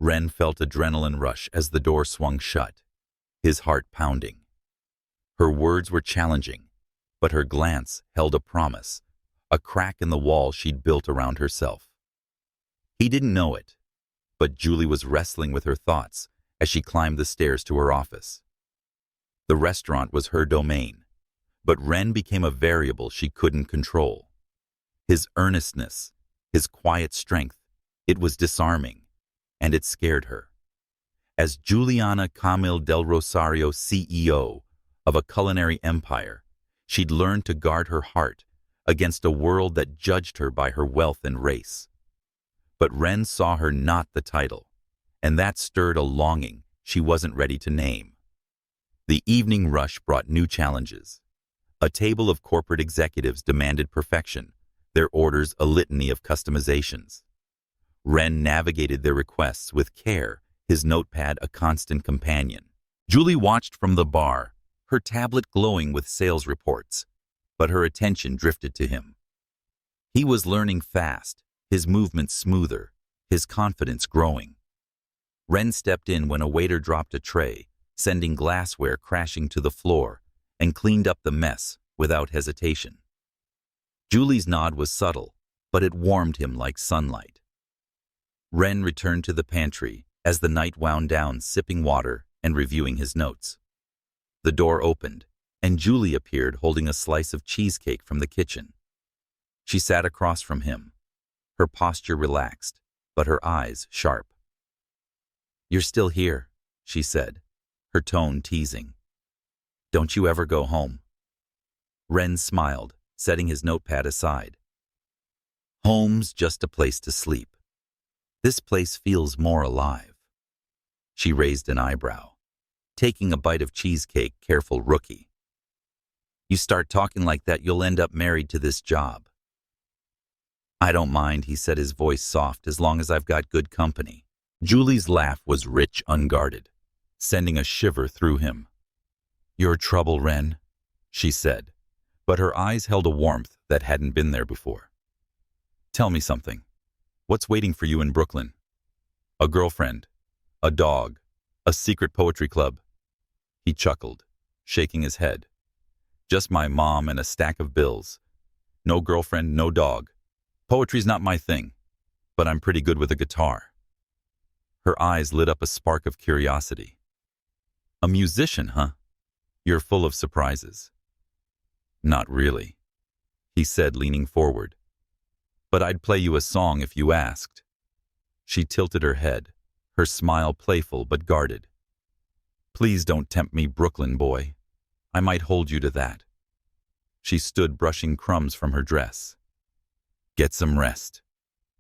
Ren felt adrenaline rush as the door swung shut, his heart pounding. Her words were challenging, but her glance held a promise, a crack in the wall she'd built around herself. He didn't know it, but Julie was wrestling with her thoughts as she climbed the stairs to her office. The restaurant was her domain, but Ren became a variable she couldn't control. His earnestness, his quiet strength, it was disarming, and it scared her. As Juliana Camille Del Rosario, CEO of a culinary empire, she'd learned to guard her heart against a world that judged her by her wealth and race. But Ren saw her not the title, and that stirred a longing she wasn't ready to name. The evening rush brought new challenges. A table of corporate executives demanded perfection, their orders a litany of customizations. Ren navigated their requests with care, his notepad a constant companion. Julie watched from the bar, her tablet glowing with sales reports, but her attention drifted to him. He was learning fast, his movements smoother, his confidence growing. Ren stepped in when a waiter dropped a tray, sending glassware crashing to the floor, and cleaned up the mess without hesitation. Julie's nod was subtle, but it warmed him like sunlight. Ren returned to the pantry as the night wound down, sipping water and reviewing his notes. The door opened, and Julie appeared holding a slice of cheesecake from the kitchen. She sat across from him, her posture relaxed, but her eyes sharp. "You're still here," she said, her tone teasing. "Don't you ever go home?" Ren smiled, setting his notepad aside. "Home's just a place to sleep. This place feels more alive." She raised an eyebrow, taking a bite of cheesecake. "Careful, rookie. You start talking like that, you'll end up married to this job." "I don't mind," he said, his voice soft, "as long as I've got good company." Julie's laugh was rich, unguarded, sending a shiver through him. "You're trouble, Ren," she said, but her eyes held a warmth that hadn't been there before. "Tell me something. What's waiting for you in Brooklyn? A girlfriend? A dog? A secret poetry club?" He chuckled, shaking his head. "Just my mom and a stack of bills. No girlfriend, no dog. Poetry's not my thing, but I'm pretty good with a guitar." Her eyes lit up a spark of curiosity. "A musician, huh? You're full of surprises." "Not really," he said, leaning forward. "But I'd play you a song if you asked." She tilted her head, her smile playful but guarded. "Please don't tempt me, Brooklyn boy. I might hold you to that." She stood, brushing crumbs from her dress. "Get some rest.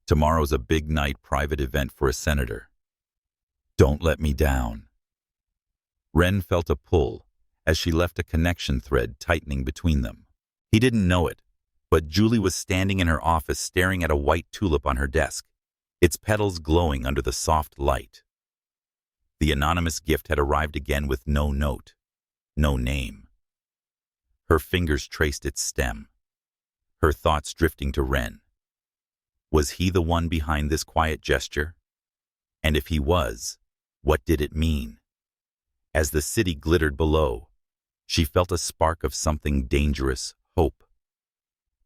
Tomorrow's a big night, private event for a senator. Don't let me down." Ren felt a pull as she left a connection thread tightening between them. He didn't know it, but Julie was standing in her office staring at a white tulip on her desk, its petals glowing under the soft light. The anonymous gift had arrived again with no note, no name. Her fingers traced its stem, her thoughts drifting to Ren. Was he the one behind this quiet gesture? And if he was, what did it mean? As the city glittered below, she felt a spark of something dangerous, hope.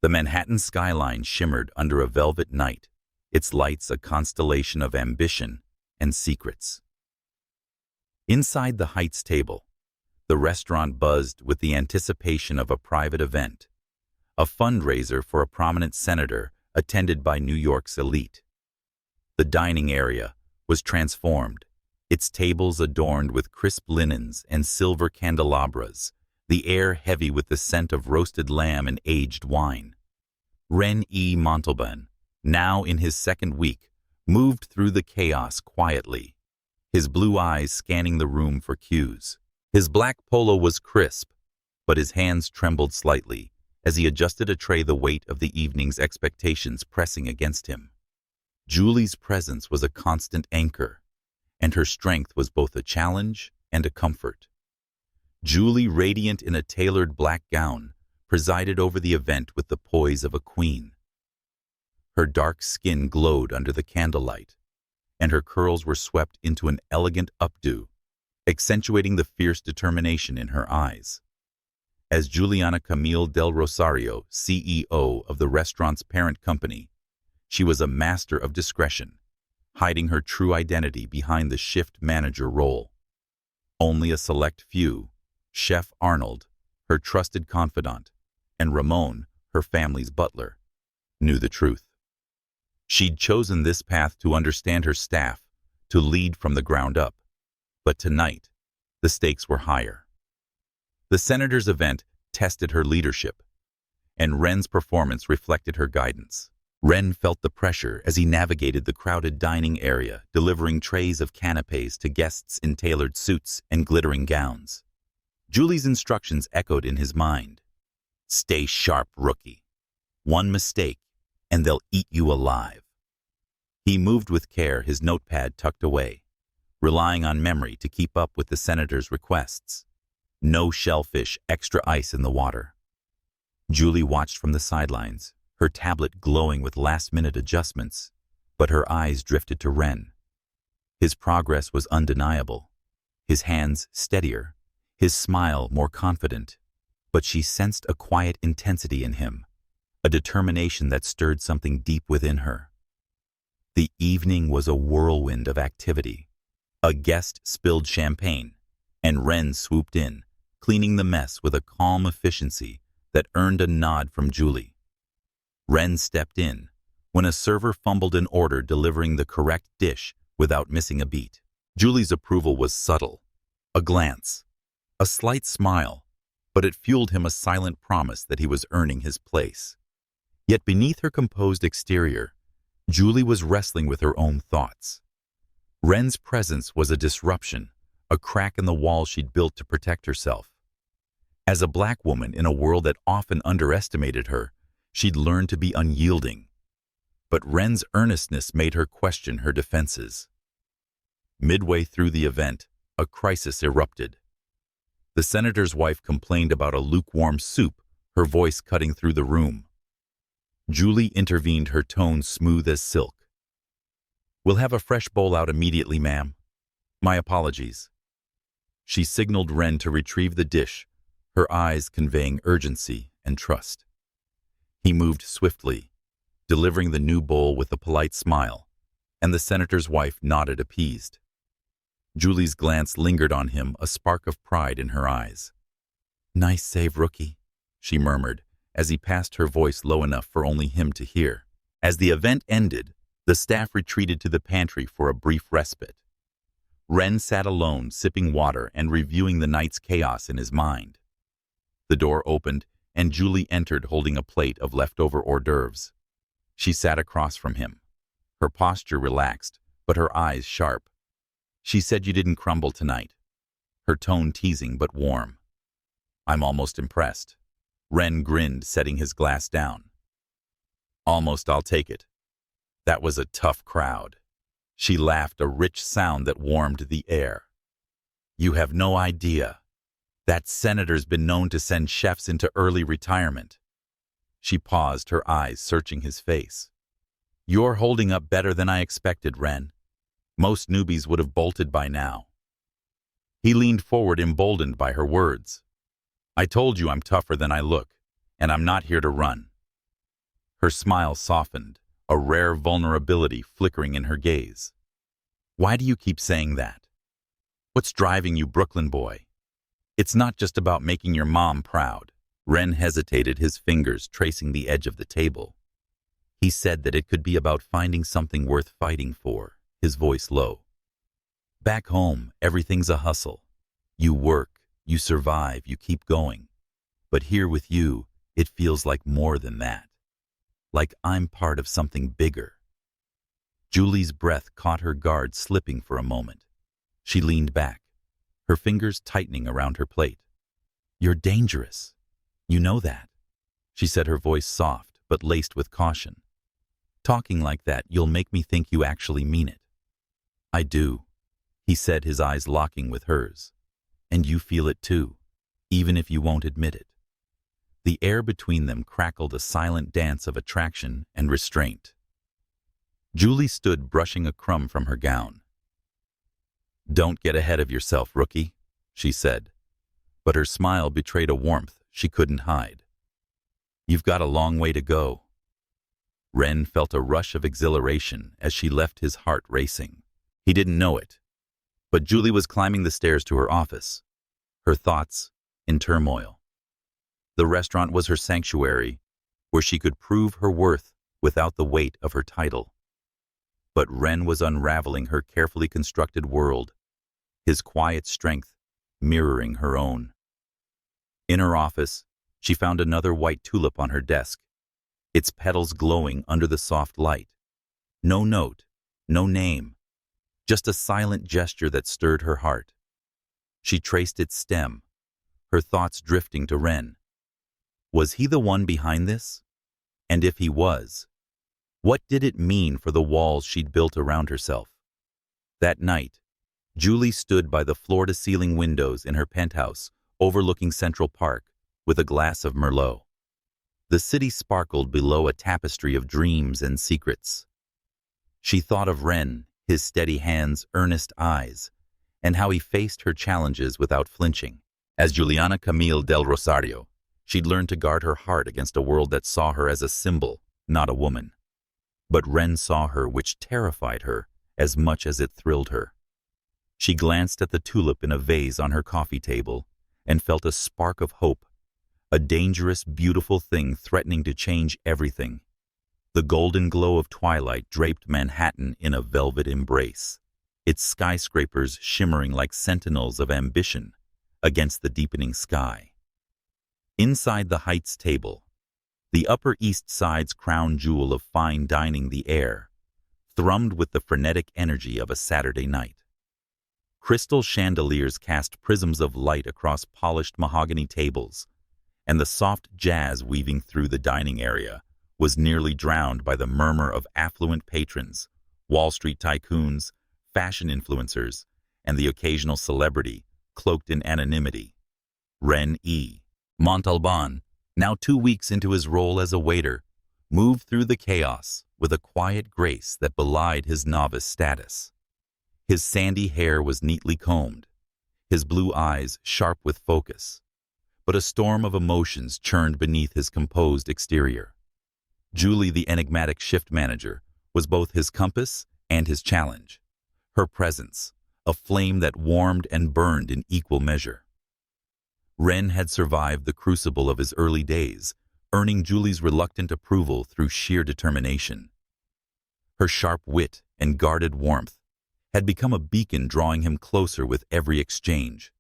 The Manhattan skyline shimmered under a velvet night, its lights a constellation of ambition and secrets. Inside the Heights table, the restaurant buzzed with the anticipation of a private event, a fundraiser for a prominent senator attended by New York's elite. The dining area was transformed, its tables adorned with crisp linens and silver candelabras, the air heavy with the scent of roasted lamb and aged wine. Ren E. Montalban, now in his second week, moved through the chaos quietly, his blue eyes scanning the room for cues. His black polo was crisp, but his hands trembled slightly as he adjusted a tray, the weight of the evening's expectations pressing against him. Julie's presence was a constant anchor, and her strength was both a challenge and a comfort. Julie, radiant in a tailored black gown, presided over the event with the poise of a queen. Her dark skin glowed under the candlelight, and her curls were swept into an elegant updo, accentuating the fierce determination in her eyes. As Juliana Camille del Rosario, CEO of the restaurant's parent company, she was a master of discretion, hiding her true identity behind the shift manager role. Only a select few, Chef Arnold, her trusted confidant, and Ramon, her family's butler, knew the truth. She'd chosen this path to understand her staff, to lead from the ground up. But tonight, the stakes were higher. The senator's event tested her leadership, and Ren's performance reflected her guidance. Ren felt the pressure as he navigated the crowded dining area, delivering trays of canapes to guests in tailored suits and glittering gowns. Julie's instructions echoed in his mind. "Stay sharp, rookie. One mistake, and they'll eat you alive." He moved with care, his notepad tucked away, relying on memory to keep up with the senator's requests. No shellfish, extra ice in the water. Julie watched from the sidelines, her tablet glowing with last-minute adjustments, but her eyes drifted to Ren. His progress was undeniable, his hands steadier, his smile more confident, but she sensed a quiet intensity in him, a determination that stirred something deep within her. The evening was a whirlwind of activity. A guest spilled champagne, and Ren swooped in, cleaning the mess with a calm efficiency that earned a nod from Julie. Ren stepped in when a server fumbled an order delivering the correct dish without missing a beat. Julie's approval was subtle. A glance, a slight smile, but it fueled him a silent promise that he was earning his place. Yet beneath her composed exterior, Julie was wrestling with her own thoughts. Ren's presence was a disruption, a crack in the wall she'd built to protect herself. As a black woman in a world that often underestimated her, she'd learned to be unyielding. But Ren's earnestness made her question her defenses. Midway through the event, a crisis erupted. The senator's wife complained about a lukewarm soup, her voice cutting through the room. Julie intervened, her tone smooth as silk. "We'll have a fresh bowl out immediately, ma'am. My apologies." She signaled Ren to retrieve the dish, her eyes conveying urgency and trust. He moved swiftly, delivering the new bowl with a polite smile, and the senator's wife nodded appeased. Julie's glance lingered on him, a spark of pride in her eyes. "Nice save, rookie," she murmured, as he passed her voice low enough for only him to hear. As the event ended, the staff retreated to the pantry for a brief respite. Ren sat alone, sipping water and reviewing the night's chaos in his mind. The door opened, and Julie entered holding a plate of leftover hors d'oeuvres. She sat across from him, her posture relaxed, but her eyes sharp. "She said you didn't crumble tonight," her tone teasing but warm. "I'm almost impressed." Ren grinned, setting his glass down. "Almost, I'll take it. That was a tough crowd." She laughed, a rich sound that warmed the air. "You have no idea. That senator's been known to send chefs into early retirement." She paused, her eyes searching his face. "You're holding up better than I expected, Ren. Most newbies would have bolted by now." He leaned forward, emboldened by her words. "I told you I'm tougher than I look, and I'm not here to run." Her smile softened, a rare vulnerability flickering in her gaze. "Why do you keep saying that? What's driving you, Brooklyn boy? It's not just about making your mom proud." Ren hesitated, his fingers tracing the edge of the table. He said that it could be about finding something worth fighting for, his voice low. "Back home, everything's a hustle. You work, you survive, you keep going. But here with you, it feels like more than that. Like I'm part of something bigger." Julie's breath caught her guard slipping for a moment. She leaned back, her fingers tightening around her plate. "You're dangerous. You know that," she said, her voice soft but laced with caution. "Talking like that, you'll make me think you actually mean it." "I do," he said, his eyes locking with hers. "And you feel it too, even if you won't admit it." The air between them crackled, a silent dance of attraction and restraint. Julie stood, brushing a crumb from her gown. "Don't get ahead of yourself, rookie," she said, but her smile betrayed a warmth she couldn't hide. "You've got a long way to go." Ren felt a rush of exhilaration as she left, his heart racing. He didn't know it, but Julie was climbing the stairs to her office, her thoughts in turmoil. The restaurant was her sanctuary, where she could prove her worth without the weight of her title. But Ren was unraveling her carefully constructed world, his quiet strength mirroring her own. In her office, she found another white tulip on her desk, its petals glowing under the soft light. No note, no name, just a silent gesture that stirred her heart. She traced its stem, her thoughts drifting to Ren. Was he the one behind this? And if he was, what did it mean for the walls she'd built around herself? That night, Julie stood by the floor-to-ceiling windows in her penthouse overlooking Central Park with a glass of Merlot. The city sparkled below, a tapestry of dreams and secrets. She thought of Ren, his steady hands, earnest eyes, and how he faced her challenges without flinching. As Juliana Camille del Rosario, She'd learned to guard her heart against a world that saw her as a symbol, not a woman. But Ren saw her, which terrified her as much as it thrilled her. She glanced at the tulip in a vase on her coffee table and felt a spark of hope, a dangerous, beautiful thing threatening to change everything. The golden glow of twilight draped Manhattan in a velvet embrace, its skyscrapers shimmering like sentinels of ambition against the deepening sky. Inside the Heights table, the Upper East Side's crown jewel of fine dining, the air thrummed with the frenetic energy of a Saturday night. Crystal chandeliers cast prisms of light across polished mahogany tables, and the soft jazz weaving through the dining area was nearly drowned by the murmur of affluent patrons, Wall Street tycoons, fashion influencers, and the occasional celebrity cloaked in anonymity. Ren E. Montalban, now 2 weeks into his role as a waiter, moved through the chaos with a quiet grace that belied his novice status. His sandy hair was neatly combed, his blue eyes sharp with focus, but a storm of emotions churned beneath his composed exterior. Julie, the enigmatic shift manager, was both his compass and his challenge. Her presence, a flame that warmed and burned in equal measure. Ren had survived the crucible of his early days, earning Julie's reluctant approval through sheer determination. Her sharp wit and guarded warmth had become a beacon drawing him closer with every exchange.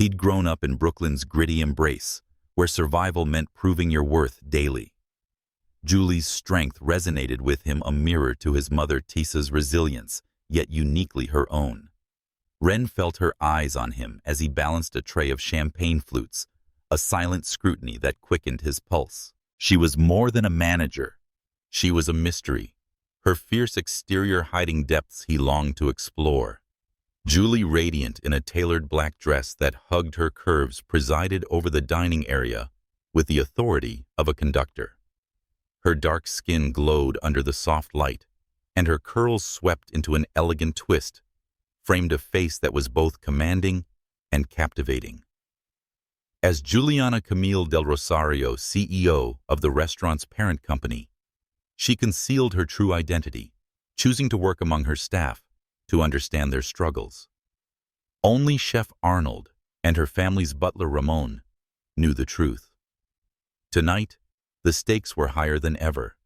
He'd grown up in Brooklyn's gritty embrace, where survival meant proving your worth daily. Julie's strength resonated with him, a mirror to his mother Tissa's resilience, yet uniquely her own. Ren felt her eyes on him as he balanced a tray of champagne flutes, a silent scrutiny that quickened his pulse. She was more than a manager. She was a mystery, her fierce exterior hiding depths he longed to explore. Julie, radiant in a tailored black dress that hugged her curves, presided over the dining area with the authority of a conductor. Her dark skin glowed under the soft light, and her curls swept into an elegant twist, framed a face that was both commanding and captivating. As Juliana Camille del Rosario, CEO of the restaurant's parent company, she concealed her true identity, choosing to work among her staff to understand their struggles. Only Chef Arnold and her family's butler Ramon knew the truth. Tonight, the stakes were higher than ever.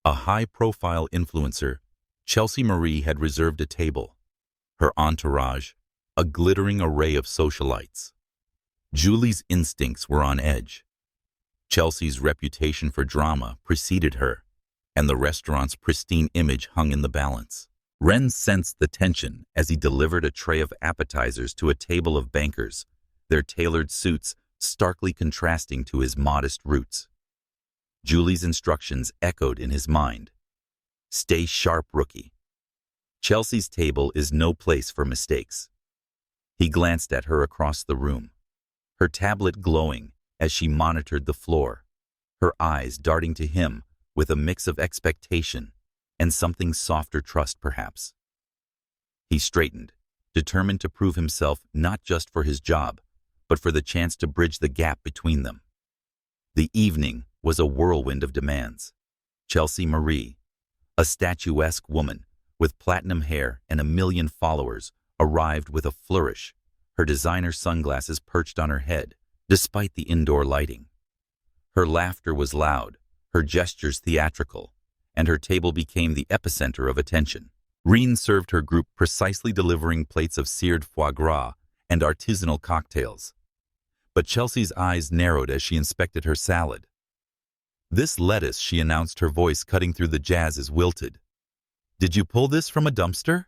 A high-profile influencer, Chelsea Marie, had reserved a table. Her entourage, a glittering array of socialites. Julie's instincts were on edge. Chelsea's reputation for drama preceded her, and the restaurant's pristine image hung in the balance. Ren sensed the tension as he delivered a tray of appetizers to a table of bankers, their tailored suits starkly contrasting to his modest roots. Julie's instructions echoed in his mind. Stay sharp, rookie. Chelsea's table is no place for mistakes. He glanced at her across the room, her tablet glowing as she monitored the floor, her eyes darting to him with a mix of expectation and something softer trust, perhaps. He straightened, determined to prove himself not just for his job, but for the chance to bridge the gap between them. The evening was a whirlwind of demands. Chelsea Marie, a statuesque woman with platinum hair and 1 million followers, arrived with a flourish, her designer sunglasses perched on her head, despite the indoor lighting. Her laughter was loud, her gestures theatrical, and her table became the epicenter of attention. Ren served her group, precisely delivering plates of seared foie gras and artisanal cocktails. But Chelsea's eyes narrowed as she inspected her salad. "This lettuce," she announced, her voice cutting through the jazz, "is wilted. Did you pull this from a dumpster?"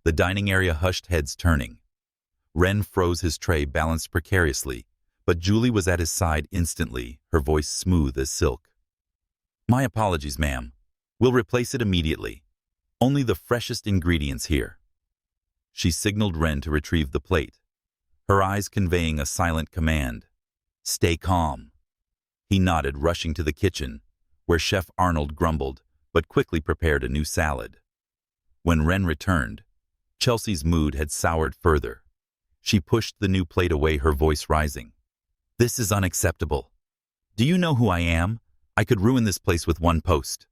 The dining area hushed, heads turning. Ren froze his tray, balanced precariously, but Julie was at his side instantly, her voice smooth as silk. "My apologies, ma'am. We'll replace it immediately. Only the freshest ingredients here." She signaled Ren to retrieve the plate, her eyes conveying a silent command. "Stay calm." He nodded, rushing to the kitchen, where Chef Arnold grumbled, but quickly prepared a new salad. When Ren returned, Chelsea's mood had soured further. She pushed the new plate away, her voice rising. This is unacceptable. Do you know who I am? I could ruin this place with one post.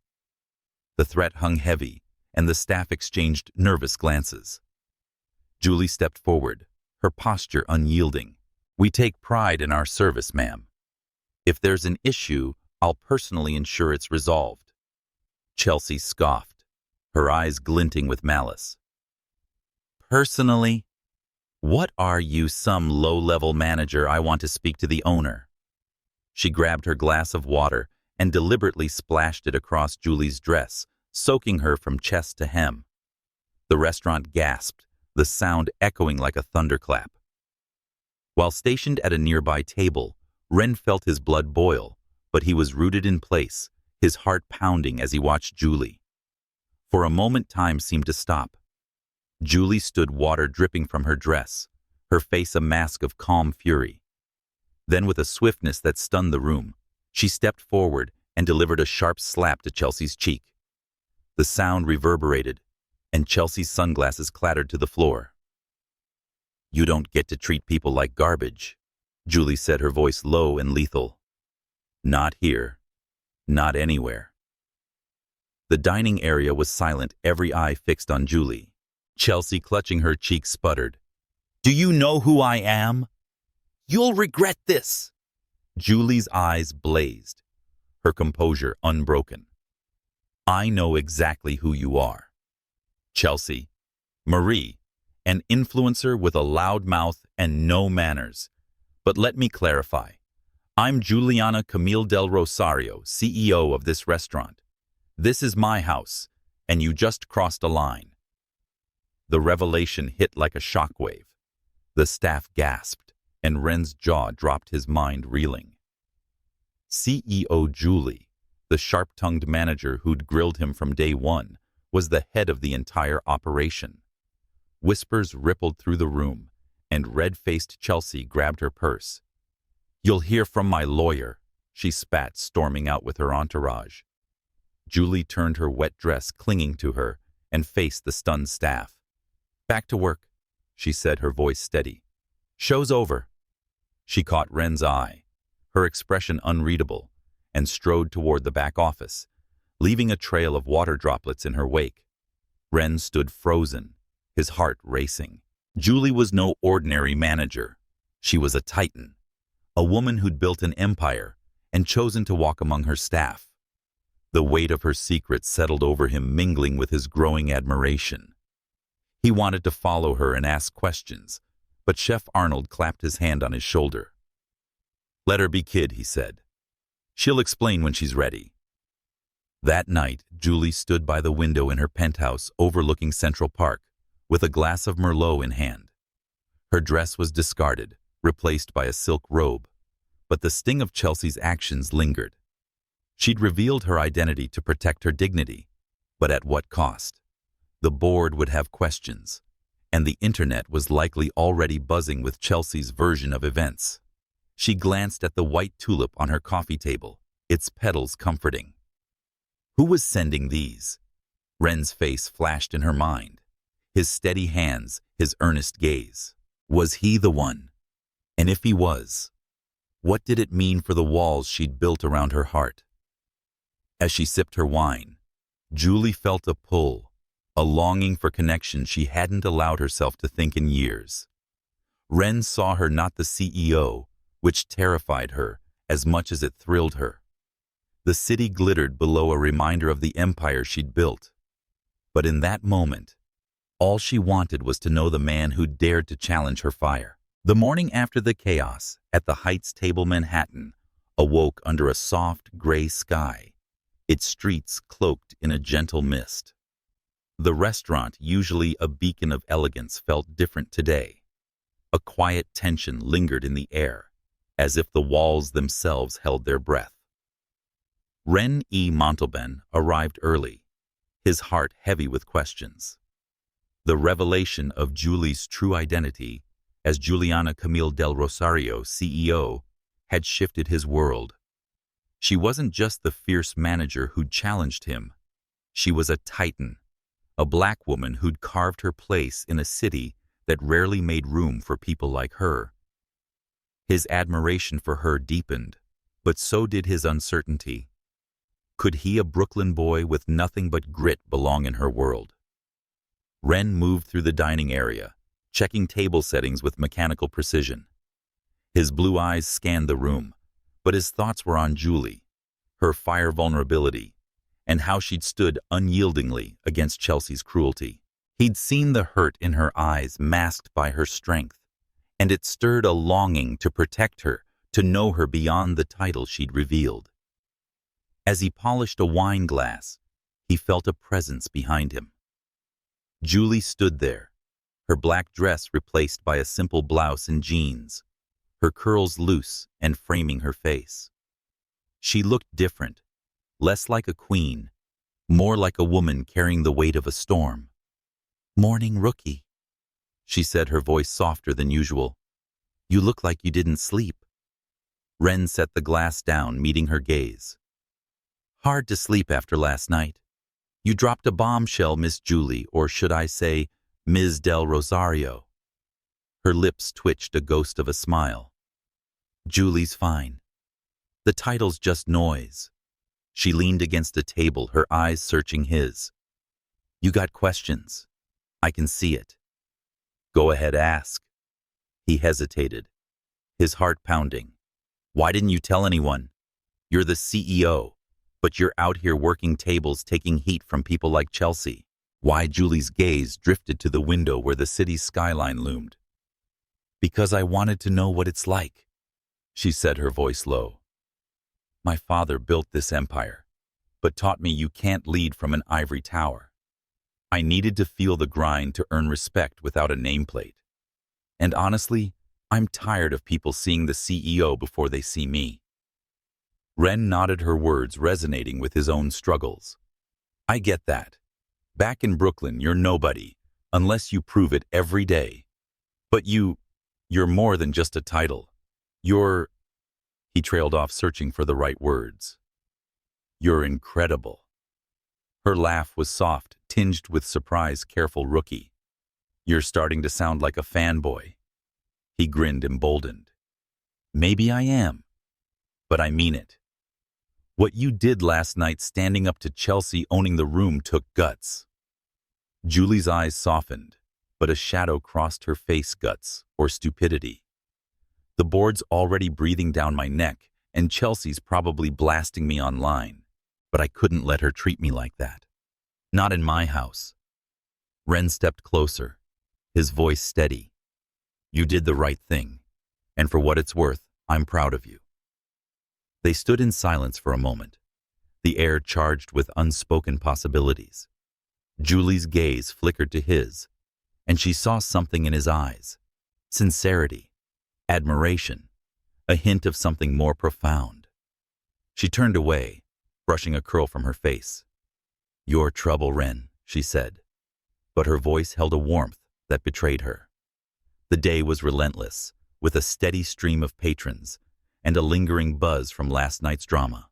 The threat hung heavy, and the staff exchanged nervous glances. Julie stepped forward, her posture unyielding. We take pride in our service, ma'am. If there's an issue, I'll personally ensure it's resolved. Chelsea scoffed, her eyes glinting with malice. Personally? What are you, some low-level manager? I want to speak to the owner. She grabbed her glass of water and deliberately splashed it across Julie's dress, soaking her from chest to hem. The restaurant gasped, the sound echoing like a thunderclap. While stationed at a nearby table, Ren felt his blood boil, but he was rooted in place, his heart pounding as he watched Julie. For a moment, time seemed to stop. Julie stood, water dripping from her dress, her face a mask of calm fury. Then, with a swiftness that stunned the room, she stepped forward and delivered a sharp slap to Chelsea's cheek. The sound reverberated, and Chelsea's sunglasses clattered to the floor. You don't get to treat people like garbage, Julie said, her voice low and lethal. Not here. Not anywhere. The dining area was silent, every eye fixed on Julie. Chelsea, clutching her cheek, sputtered. Do you know who I am? You'll regret this. Julie's eyes blazed, her composure unbroken. I know exactly who you are. Chelsea, Marie, an influencer with a loud mouth and no manners. But let me clarify. I'm Juliana Camille Del Rosario, CEO of this restaurant. This is my house, and you just crossed a line. The revelation hit like a shockwave. The staff gasped, and Ren's jaw dropped, his mind reeling. CEO Julie, the sharp-tongued manager who'd grilled him from day one, was the head of the entire operation. Whispers rippled through the room, and red-faced Chelsea grabbed her purse. You'll hear from my lawyer, she spat, storming out with her entourage. Julie turned, her wet dress clinging to her, and faced the stunned staff. Back to work, she said, her voice steady. Show's over. She caught Ren's eye, her expression unreadable, and strode toward the back office, leaving a trail of water droplets in her wake. Ren stood frozen, his heart racing. Julie was no ordinary manager. She was a titan, a woman who'd built an empire and chosen to walk among her staff. The weight of her secret settled over him, mingling with his growing admiration. He wanted to follow her and ask questions, but Chef Arnold clapped his hand on his shoulder. Let her be, kid, he said. She'll explain when she's ready. That night, Julie stood by the window in her penthouse overlooking Central Park, with a glass of Merlot in hand. Her dress was discarded, replaced by a silk robe, but the sting of Chelsea's actions lingered. She'd revealed her identity to protect her dignity, but at what cost? The board would have questions, and the internet was likely already buzzing with Chelsea's version of events. She glanced at the white tulip on her coffee table, its petals comforting. Who was sending these? Ren's face flashed in her mind, his steady hands, his earnest gaze. Was he the one? And if he was, what did it mean for the walls she'd built around her heart? As she sipped her wine, Julie felt a pull, a longing for connection she hadn't allowed herself to think in years. Ren saw her not the CEO, which terrified her as much as it thrilled her. The city glittered below, a reminder of the empire she'd built. But in that moment, all she wanted was to know the man who dared to challenge her fire. The morning after the chaos at the Heights Table Manhattan awoke under a soft gray sky, its streets cloaked in a gentle mist. The restaurant, usually a beacon of elegance, felt different today. A quiet tension lingered in the air, as if the walls themselves held their breath. Ren E. Montalban arrived early, his heart heavy with questions. The revelation of Julie's true identity as Juliana Camille Del Rosario, CEO, had shifted his world. She wasn't just the fierce manager who'd challenged him. She was a titan, a black woman who'd carved her place in a city that rarely made room for people like her. His admiration for her deepened, but so did his uncertainty. Could he, a Brooklyn boy with nothing but grit, belong in her world? Ren moved through the dining area, checking table settings with mechanical precision. His blue eyes scanned the room, but his thoughts were on Julie, her fire vulnerability, and how she'd stood unyieldingly against Chelsea's cruelty. He'd seen the hurt in her eyes masked by her strength, and it stirred a longing to protect her, to know her beyond the title she'd revealed. As he polished a wine glass, he felt a presence behind him. Julie stood there, her black dress replaced by a simple blouse and jeans, her curls loose and framing her face. She looked different, less like a queen, more like a woman carrying the weight of a storm. "Morning, rookie," she said, her voice softer than usual. "You look like you didn't sleep." Ren set the glass down, meeting her gaze. "Hard to sleep after last night. You dropped a bombshell, Miss Julie, or should I say, Ms. Del Rosario." Her lips twitched a ghost of a smile. "Julie's fine. The title's just noise." She leaned against a table, her eyes searching his. "You got questions. I can see it." "Go ahead, ask." He hesitated, his heart pounding. "Why didn't you tell anyone? You're the CEO, but you're out here working tables, taking heat from people like Chelsea." Why? Julie's gaze drifted to the window where the city's skyline loomed. "Because I wanted to know what it's like," she said, her voice low. "My father built this empire, but taught me you can't lead from an ivory tower. I needed to feel the grind to earn respect without a nameplate. And honestly, I'm tired of people seeing the CEO before they see me." Ren nodded, her words resonating with his own struggles. "I get that. Back in Brooklyn, you're nobody, unless you prove it every day. But you're more than just a title. You're—" He trailed off, searching for the right words. "You're incredible." Her laugh was soft, tinged with surprise. "Careful, rookie. You're starting to sound like a fanboy." He grinned, emboldened. "Maybe I am, but I mean it. What you did last night, standing up to Chelsea, owning the room, took guts." Julie's eyes softened, but a shadow crossed her face. "Guts or stupidity? The board's already breathing down my neck, and Chelsea's probably blasting me online. But I couldn't let her treat me like that. Not in my house." Ren stepped closer, his voice steady. "You did the right thing, and for what it's worth, I'm proud of you." They stood in silence for a moment, the air charged with unspoken possibilities. Julie's gaze flickered to his, and she saw something in his eyes: sincerity, admiration, a hint of something more profound. She turned away, brushing a curl from her face. "Your trouble, Ren," she said, but her voice held a warmth that betrayed her. The day was relentless, with a steady stream of patrons and a lingering buzz from last night's drama.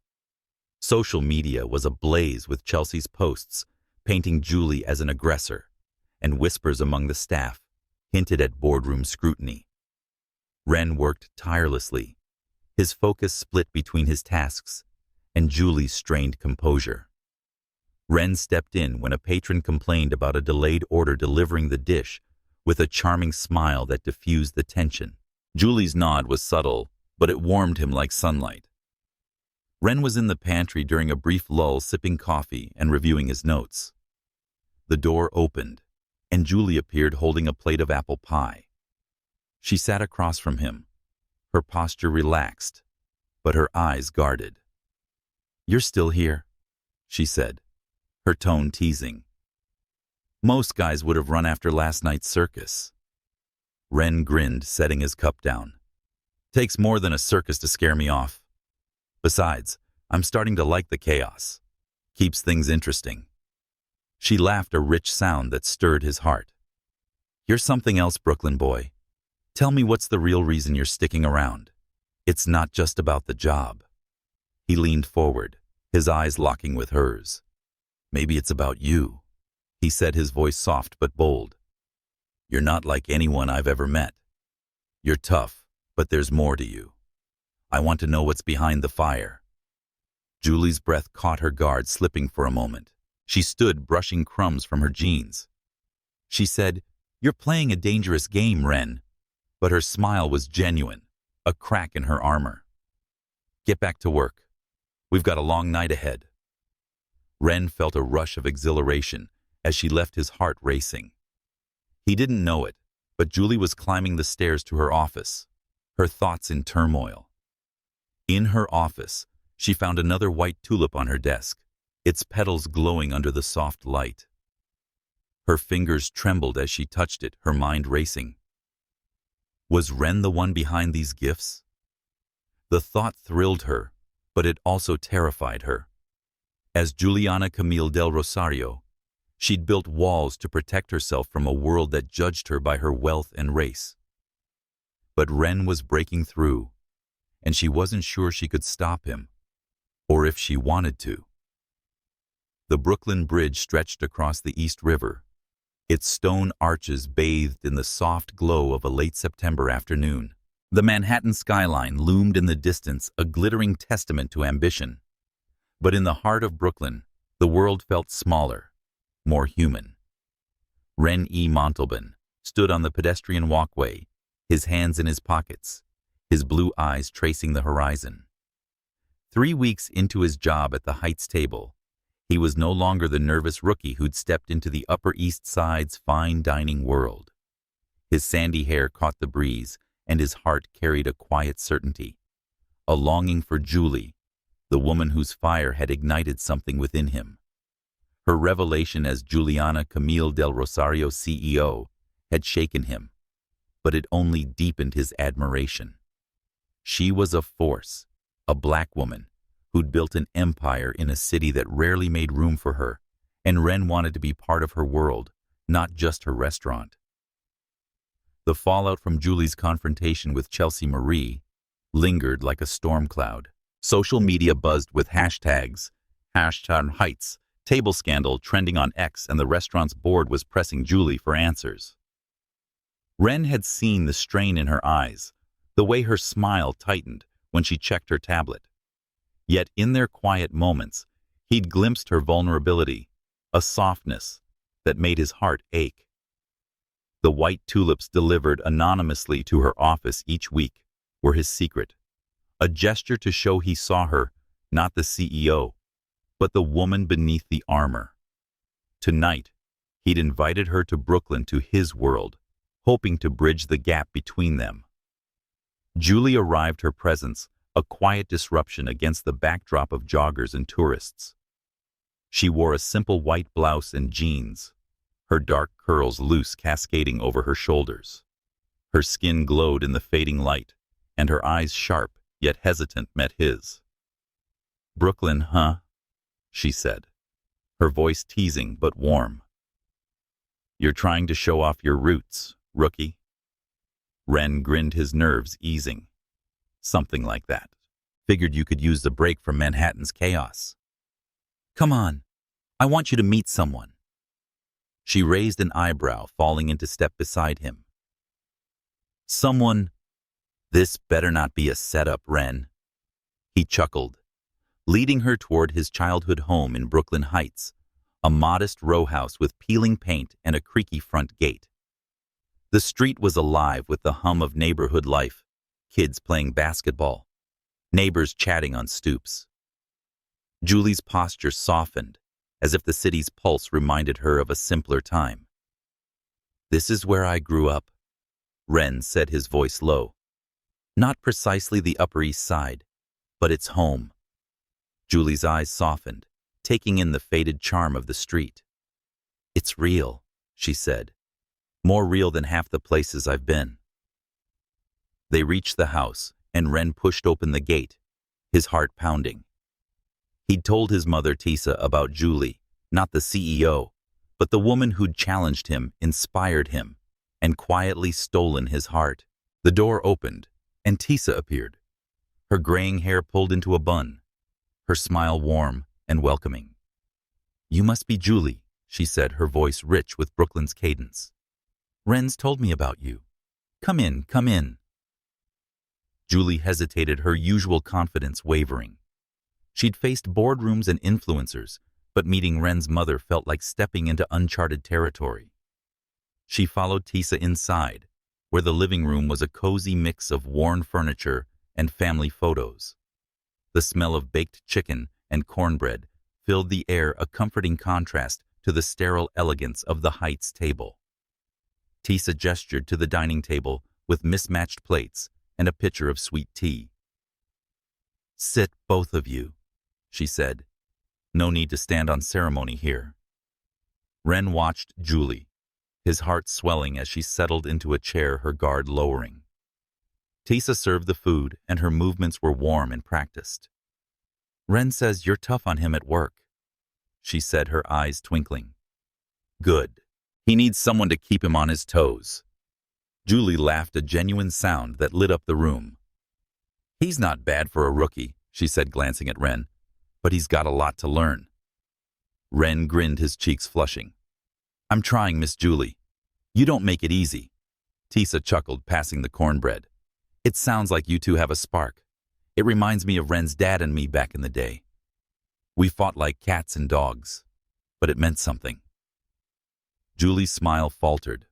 Social media was ablaze with Chelsea's posts painting Julie as an aggressor, and whispers among the staff hinted at boardroom scrutiny. Ren worked tirelessly, his focus split between his tasks and Julie's strained composure. Ren stepped in when a patron complained about a delayed order, delivering the dish with a charming smile that diffused the tension. Julie's nod was subtle, but it warmed him like sunlight. Ren was in the pantry during a brief lull, sipping coffee and reviewing his notes. The door opened, and Julie appeared holding a plate of apple pie. She sat across from him, her posture relaxed, but her eyes guarded. "You're still here," she said, her tone teasing. "Most guys would have run after last night's circus." Ren grinned, setting his cup down. "Takes more than a circus to scare me off. Besides, I'm starting to like the chaos. Keeps things interesting." She laughed, a rich sound that stirred his heart. "You're something else, Brooklyn boy. Tell me, what's the real reason you're sticking around? It's not just about the job." He leaned forward, his eyes locking with hers. "Maybe it's about you," he said, his voice soft but bold. "You're not like anyone I've ever met. You're tough, But there's more to you. I want to know what's behind the fire. Julie's breath caught her guard slipping for a moment. She stood brushing crumbs from her jeans. She said, "You're playing a dangerous game, Ren." But her smile was genuine, a crack in her armor. "Get back to work. We've got a long night ahead." Ren felt a rush of exhilaration as she left, his heart racing. He didn't know it, but Julie was climbing the stairs to her office, her thoughts in turmoil. In her office, she found another white tulip on her desk, its petals glowing under the soft light. Her fingers trembled as she touched it, her mind racing. Was Ren the one behind these gifts? The thought thrilled her, but it also terrified her. As Juliana Camille del Rosario, she'd built walls to protect herself from a world that judged her by her wealth and race. But Ren was breaking through, and she wasn't sure she could stop him, or if she wanted to. The Brooklyn Bridge stretched across the East River, its stone arches bathed in the soft glow of a late September afternoon. The Manhattan skyline loomed in the distance, a glittering testament to ambition. But in the heart of Brooklyn, the world felt smaller, more human. Ren E. Montalban stood on the pedestrian walkway, his hands in his pockets, his blue eyes tracing the horizon. 3 weeks into his job at the Heights table, he was no longer the nervous rookie who'd stepped into the Upper East Side's fine dining world. His sandy hair caught the breeze, and his heart carried a quiet certainty, a longing for Julie, the woman whose fire had ignited something within him. Her revelation as Juliana Camille del Rosario CEO had shaken him, but it only deepened his admiration. She was a force, a black woman, who'd built an empire in a city that rarely made room for her, and Ren wanted to be part of her world, not just her restaurant. The fallout from Julie's confrontation with Chelsea Marie lingered like a storm cloud. Social media buzzed with hashtags, #Heights, table scandal trending on X, and the restaurant's board was pressing Julie for answers. Ren had seen the strain in her eyes, the way her smile tightened when she checked her tablet. Yet in their quiet moments, he'd glimpsed her vulnerability, a softness that made his heart ache. The white tulips delivered anonymously to her office each week were his secret, a gesture to show he saw her, not the CEO, but the woman beneath the armor. Tonight, he'd invited her to Brooklyn, to his world, hoping to bridge the gap between them. Julie arrived, her presence a quiet disruption against the backdrop of joggers and tourists. She wore a simple white blouse and jeans, her dark curls loose, cascading over her shoulders. Her skin glowed in the fading light, and her eyes, sharp yet hesitant, met his. "Brooklyn, huh?" she said, her voice teasing but warm. "You're trying to show off your roots, rookie?" Ren grinned, his nerves easing. "Something like that. Figured you could use the break from Manhattan's chaos." "Come on, I want you to meet someone." She raised an eyebrow, falling into step beside him. "Someone? This better not be a setup, Ren." He chuckled, leading her toward his childhood home in Brooklyn Heights, a modest row house with peeling paint and a creaky front gate. The street was alive with the hum of neighborhood life, kids playing basketball, neighbors chatting on stoops. Julie's posture softened, as if the city's pulse reminded her of a simpler time. "This is where I grew up," Ren said, his voice low. "Not precisely the Upper East Side, but it's home." Julie's eyes softened, taking in the faded charm of the street. "It's real," she said. "More real than half the places I've been." They reached the house, and Ren pushed open the gate, his heart pounding. He'd told his mother Tisa about Julie, not the CEO, but the woman who'd challenged him, inspired him, and quietly stolen his heart. The door opened, and Tisa appeared, her graying hair pulled into a bun, her smile warm and welcoming. "You must be Julie," she said, her voice rich with Brooklyn's cadence. "Ren's told me about you. Come in, come in." Julie hesitated, her usual confidence wavering. She'd faced boardrooms and influencers, but meeting Ren's mother felt like stepping into uncharted territory. She followed Tisa inside, where the living room was a cozy mix of worn furniture and family photos. The smell of baked chicken and cornbread filled the air, a comforting contrast to the sterile elegance of the Heights table. Tisa gestured to the dining table with mismatched plates and a pitcher of sweet tea. "Sit, both of you," she said. "No need to stand on ceremony here." Ren watched Julie, his heart swelling as she settled into a chair, her guard lowering. Tisa served the food, and her movements were warm and practiced. "Ren says you're tough on him at work," she said, her eyes twinkling. "Good. He needs someone to keep him on his toes." Julie laughed, a genuine sound that lit up the room. "He's not bad for a rookie," she said, glancing at Ren, "but he's got a lot to learn." Ren grinned, his cheeks flushing. "I'm trying, Miss Julie. You don't make it easy." Tisa chuckled, passing the cornbread. "It sounds like you two have a spark. It reminds me of Ren's dad and me back in the day. We fought like cats and dogs, but it meant something." Julie's smile faltered,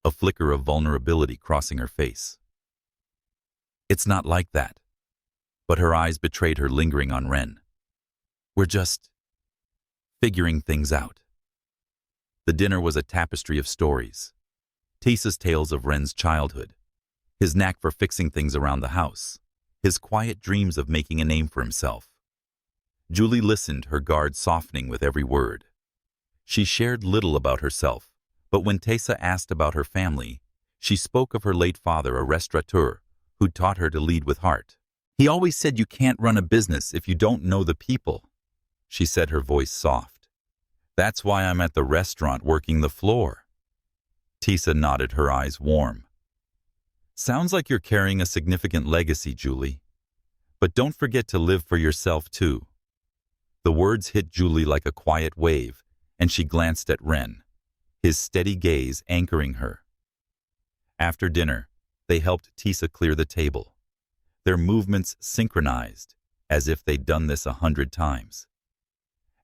a flicker of vulnerability crossing her face. "It's not like that." But her eyes betrayed her lingering on Ren. "We're just figuring things out." The dinner was a tapestry of stories. Tisa's tales of Ren's childhood, his knack for fixing things around the house, his quiet dreams of making a name for himself. Julie listened, her guard softening with every word. She shared little about herself, but when Tisa asked about her family, she spoke of her late father, a restaurateur, who'd taught her to lead with heart. "He always said you can't run a business if you don't know the people," she said, her voice soft. "That's why I'm at the restaurant working the floor." Tisa nodded, her eyes warm. "Sounds like you're carrying a significant legacy, Julie. But don't forget to live for yourself, too." The words hit Julie like a quiet wave, and she glanced at Ren, his steady gaze anchoring her. After dinner, they helped Tisa clear the table, their movements synchronized, as if they'd done this 100 times.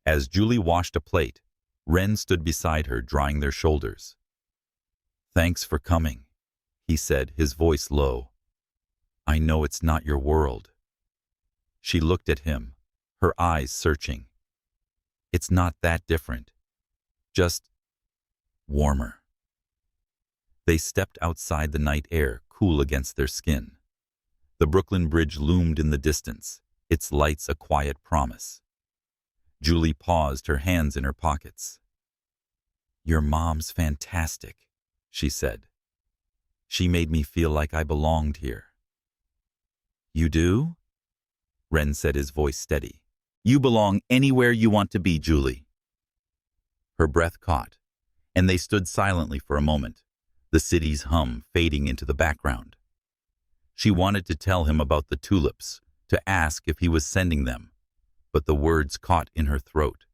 As Julie washed a plate, Ren stood beside her, drying their shoulders. "Thanks for coming," he said, his voice low. "I know it's not your world." She looked at him, her eyes searching. "It's not that different. Just warmer." They stepped outside, the night air cool against their skin. The Brooklyn Bridge loomed in the distance, its lights a quiet promise. Julie paused, her hands in her pockets. "Your mom's fantastic," she said. "She made me feel like I belonged here." "You do?" Ren said, his voice steady. "You belong anywhere you want to be, Julie." Her breath caught, and they stood silently for a moment, the city's hum fading into the background. She wanted to tell him about the tulips, to ask if he was sending them, but the words caught in her throat.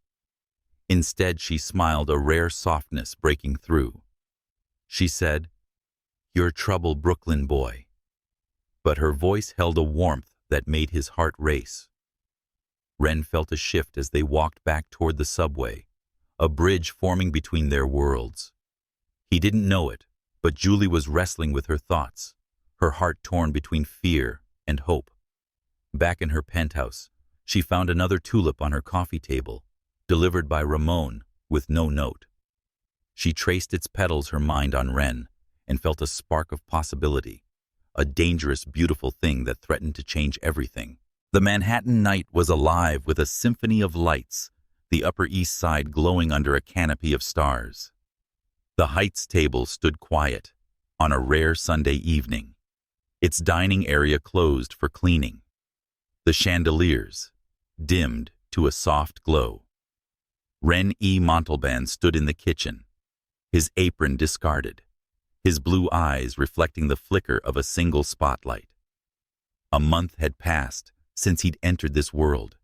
Instead, she smiled, a rare softness breaking through. She said, "You're trouble, Brooklyn boy." But her voice held a warmth that made his heart race. Ren felt a shift as they walked back toward the subway, a bridge forming between their worlds. He didn't know it, but Julie was wrestling with her thoughts, her heart torn between fear and hope. Back in her penthouse, she found another tulip on her coffee table, delivered by Ramon with no note. She traced its petals, her mind on Ren, and felt a spark of possibility, a dangerous, beautiful thing that threatened to change everything. The Manhattan night was alive with a symphony of lights, the Upper East Side glowing under a canopy of stars. The Heights table stood quiet on a rare Sunday evening, its dining area closed for cleaning. The chandeliers dimmed to a soft glow. Ren E. Montalban stood in the kitchen, his apron discarded, his blue eyes reflecting the flicker of a single spotlight. A month had passed since he'd entered this world,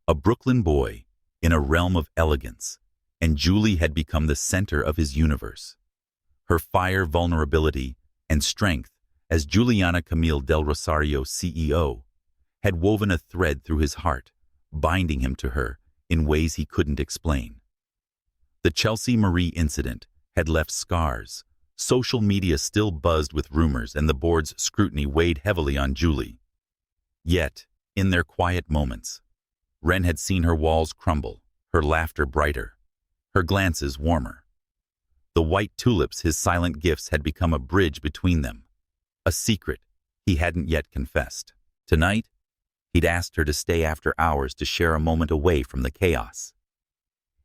a Brooklyn boy in a realm of elegance, and Julie had become the center of his universe. Her fire, vulnerability, and strength as Juliana Camille del Rosario, CEO, had woven a thread through his heart, binding him to her in ways he couldn't explain. The Chelsea Marie incident had left scars. Social media still buzzed with rumors, and the board's scrutiny weighed heavily on Julie. Yet, in their quiet moments, Ren had seen her walls crumble, her laughter brighter, her glances warmer. The white tulips, his silent gifts, had become a bridge between them, a secret he hadn't yet confessed. Tonight, he'd asked her to stay after hours to share a moment away from the chaos.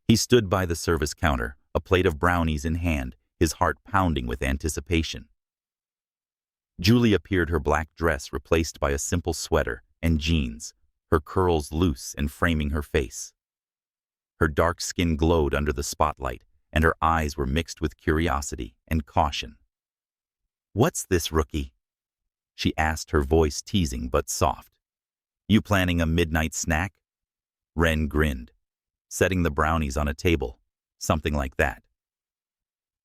He stood by the service counter, a plate of brownies in hand, his heart pounding with anticipation. Julie appeared, her black dress replaced by a simple sweater and jeans, her curls loose and framing her face. Her dark skin glowed under the spotlight, and her eyes were mixed with curiosity and caution. "What's this, rookie?" she asked, her voice teasing but soft. "You planning a midnight snack?" Ren grinned, setting the brownies on a table, something like that.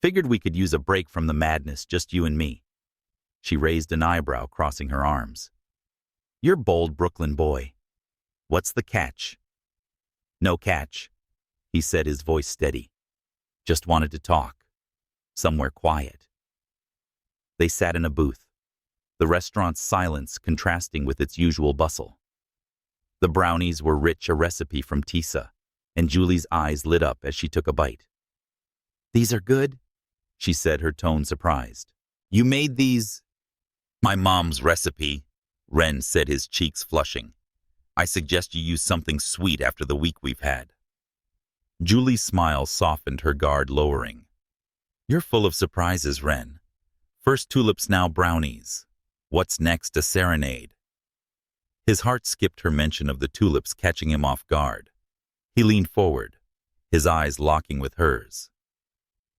"Figured we could use a break from the madness, just you and me." She raised an eyebrow, crossing her arms. "You're bold, Brooklyn boy. What's the catch?" "No catch," he said, his voice steady. "Just wanted to talk. Somewhere quiet." They sat in a booth, the restaurant's silence contrasting with its usual bustle. The brownies were rich, a recipe from Tisa, and Julie's eyes lit up as she took a bite. "These are good?" she said, her tone surprised. "You made these?" "My mom's recipe," Ren said, his cheeks flushing. "I suggest you use something sweet after the week we've had." Julie's smile softened, her guard lowering. "You're full of surprises, Ren. First tulips, now brownies. What's next, a serenade?" His heart skipped her mention of the tulips, catching him off guard. He leaned forward, his eyes locking with hers.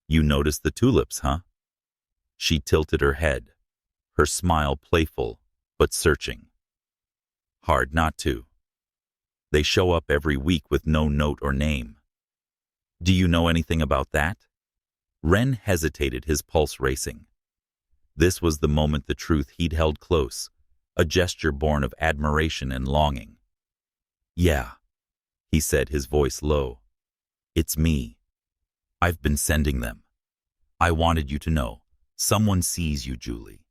"You noticed the tulips, huh?" She tilted her head, her smile playful but searching. "Hard not to. They show up every week with no note or name." "Do you know anything about that?" Ren hesitated, his pulse racing. This was the moment the truth he'd held close, a gesture born of admiration and longing. "Yeah," he said, his voice low. "It's me. I've been sending them. I wanted you to know. Someone sees you, Julie.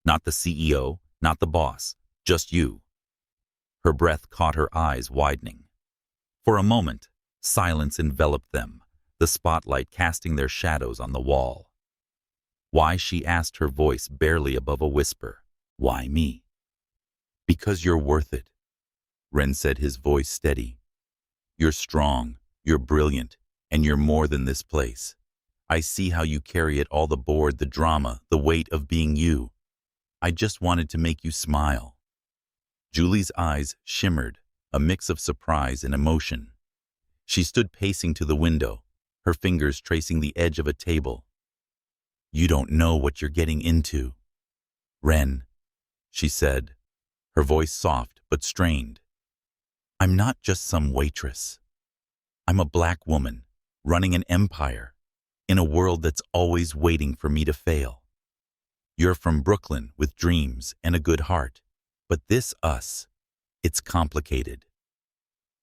Not the CEO, not the boss, just you." Her breath caught her eyes widening. For a moment, silence enveloped them, the spotlight casting their shadows on the wall. "Why?" she asked, her voice barely above a whisper. "Why me?" "Because you're worth it," Ren said, his voice steady. "You're strong, you're brilliant, and you're more than this place. I see how you carry it all, the board, the drama, the weight of being you. I just wanted to make you smile." Julie's eyes shimmered, a mix of surprise and emotion. She stood pacing to the window, her fingers tracing the edge of a table. "You don't know what you're getting into, Ren," she said, her voice soft but strained. "I'm not just some waitress. I'm a black woman running an empire in a world that's always waiting for me to fail. You're from Brooklyn with dreams and a good heart, but this us, it's complicated."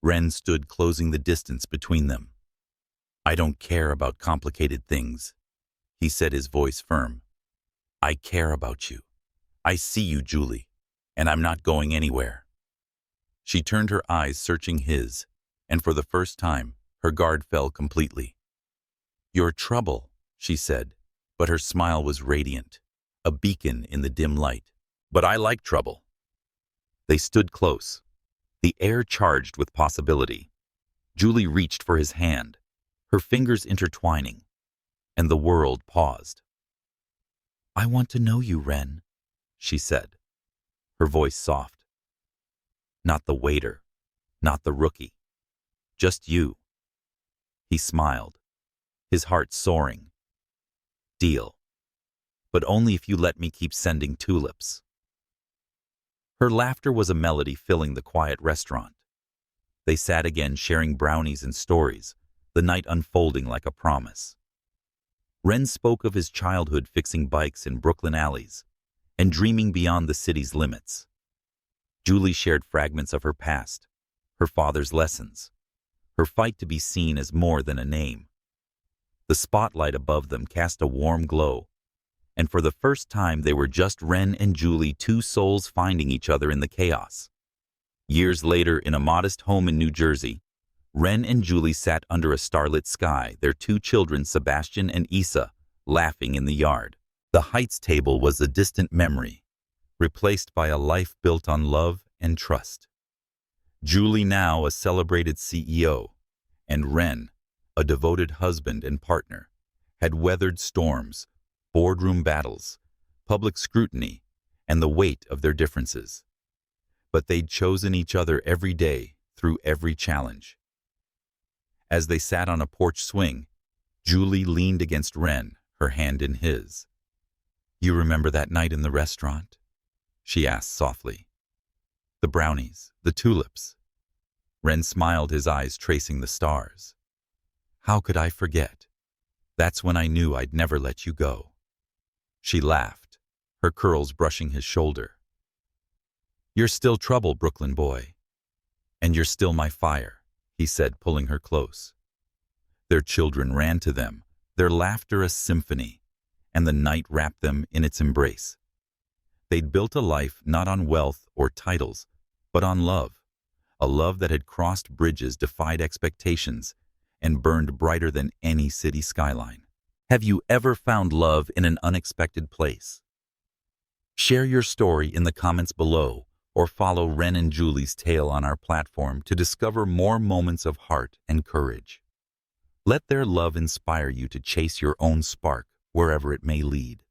Ren stood, closing the distance between them. "I don't care about complicated things," he said, his voice firm. "I care about you. I see you, Julie, and I'm not going anywhere." She turned, her eyes searching his, and for the first time, her guard fell completely. "You're trouble," she said, but her smile was radiant, a beacon in the dim light. "But I like trouble." They stood close, the air charged with possibility. Julie reached for his hand, her fingers intertwining, and the world paused. "I want to know you, Ren," she said, her voice soft. "Not the waiter, not the rookie, just you." He smiled, his heart soaring. "Deal. But only if you let me keep sending tulips." Her laughter was a melody filling the quiet restaurant. They sat again, sharing brownies and stories, the night unfolding like a promise. Ren spoke of his childhood fixing bikes in Brooklyn alleys, and dreaming beyond the city's limits. Julie shared fragments of her past, her father's lessons, her fight to be seen as more than a name. The spotlight above them cast a warm glow, and for the first time they were just Ren and Julie, two souls finding each other in the chaos. Years later, in a modest home in New Jersey, Ren and Julie sat under a starlit sky, their two children, Sebastian and Isa, laughing in the yard. The Heights table was a distant memory, replaced by a life built on love and trust. Julie, now a celebrated CEO, and Ren, a devoted husband and partner, had weathered storms, boardroom battles, public scrutiny, and the weight of their differences. But they'd chosen each other every day, through every challenge. As they sat on a porch swing, Julie leaned against Ren, her hand in his. "You remember that night in the restaurant?" she asked softly. "The brownies, the tulips." Ren smiled, his eyes tracing the stars. "How could I forget? That's when I knew I'd never let you go." She laughed, her curls brushing his shoulder. "You're still trouble, Brooklyn boy. And you're still my fire," he said, pulling her close. Their children ran to them, their laughter a symphony, and the night wrapped them in its embrace. They'd built a life not on wealth or titles, but on love, a love that had crossed bridges, defied expectations, and burned brighter than any city skyline. Have you ever found love in an unexpected place? Share your story in the comments below, or follow Ren and Julie's tale on our platform to discover more moments of heart and courage. Let their love inspire you to chase your own spark wherever it may lead.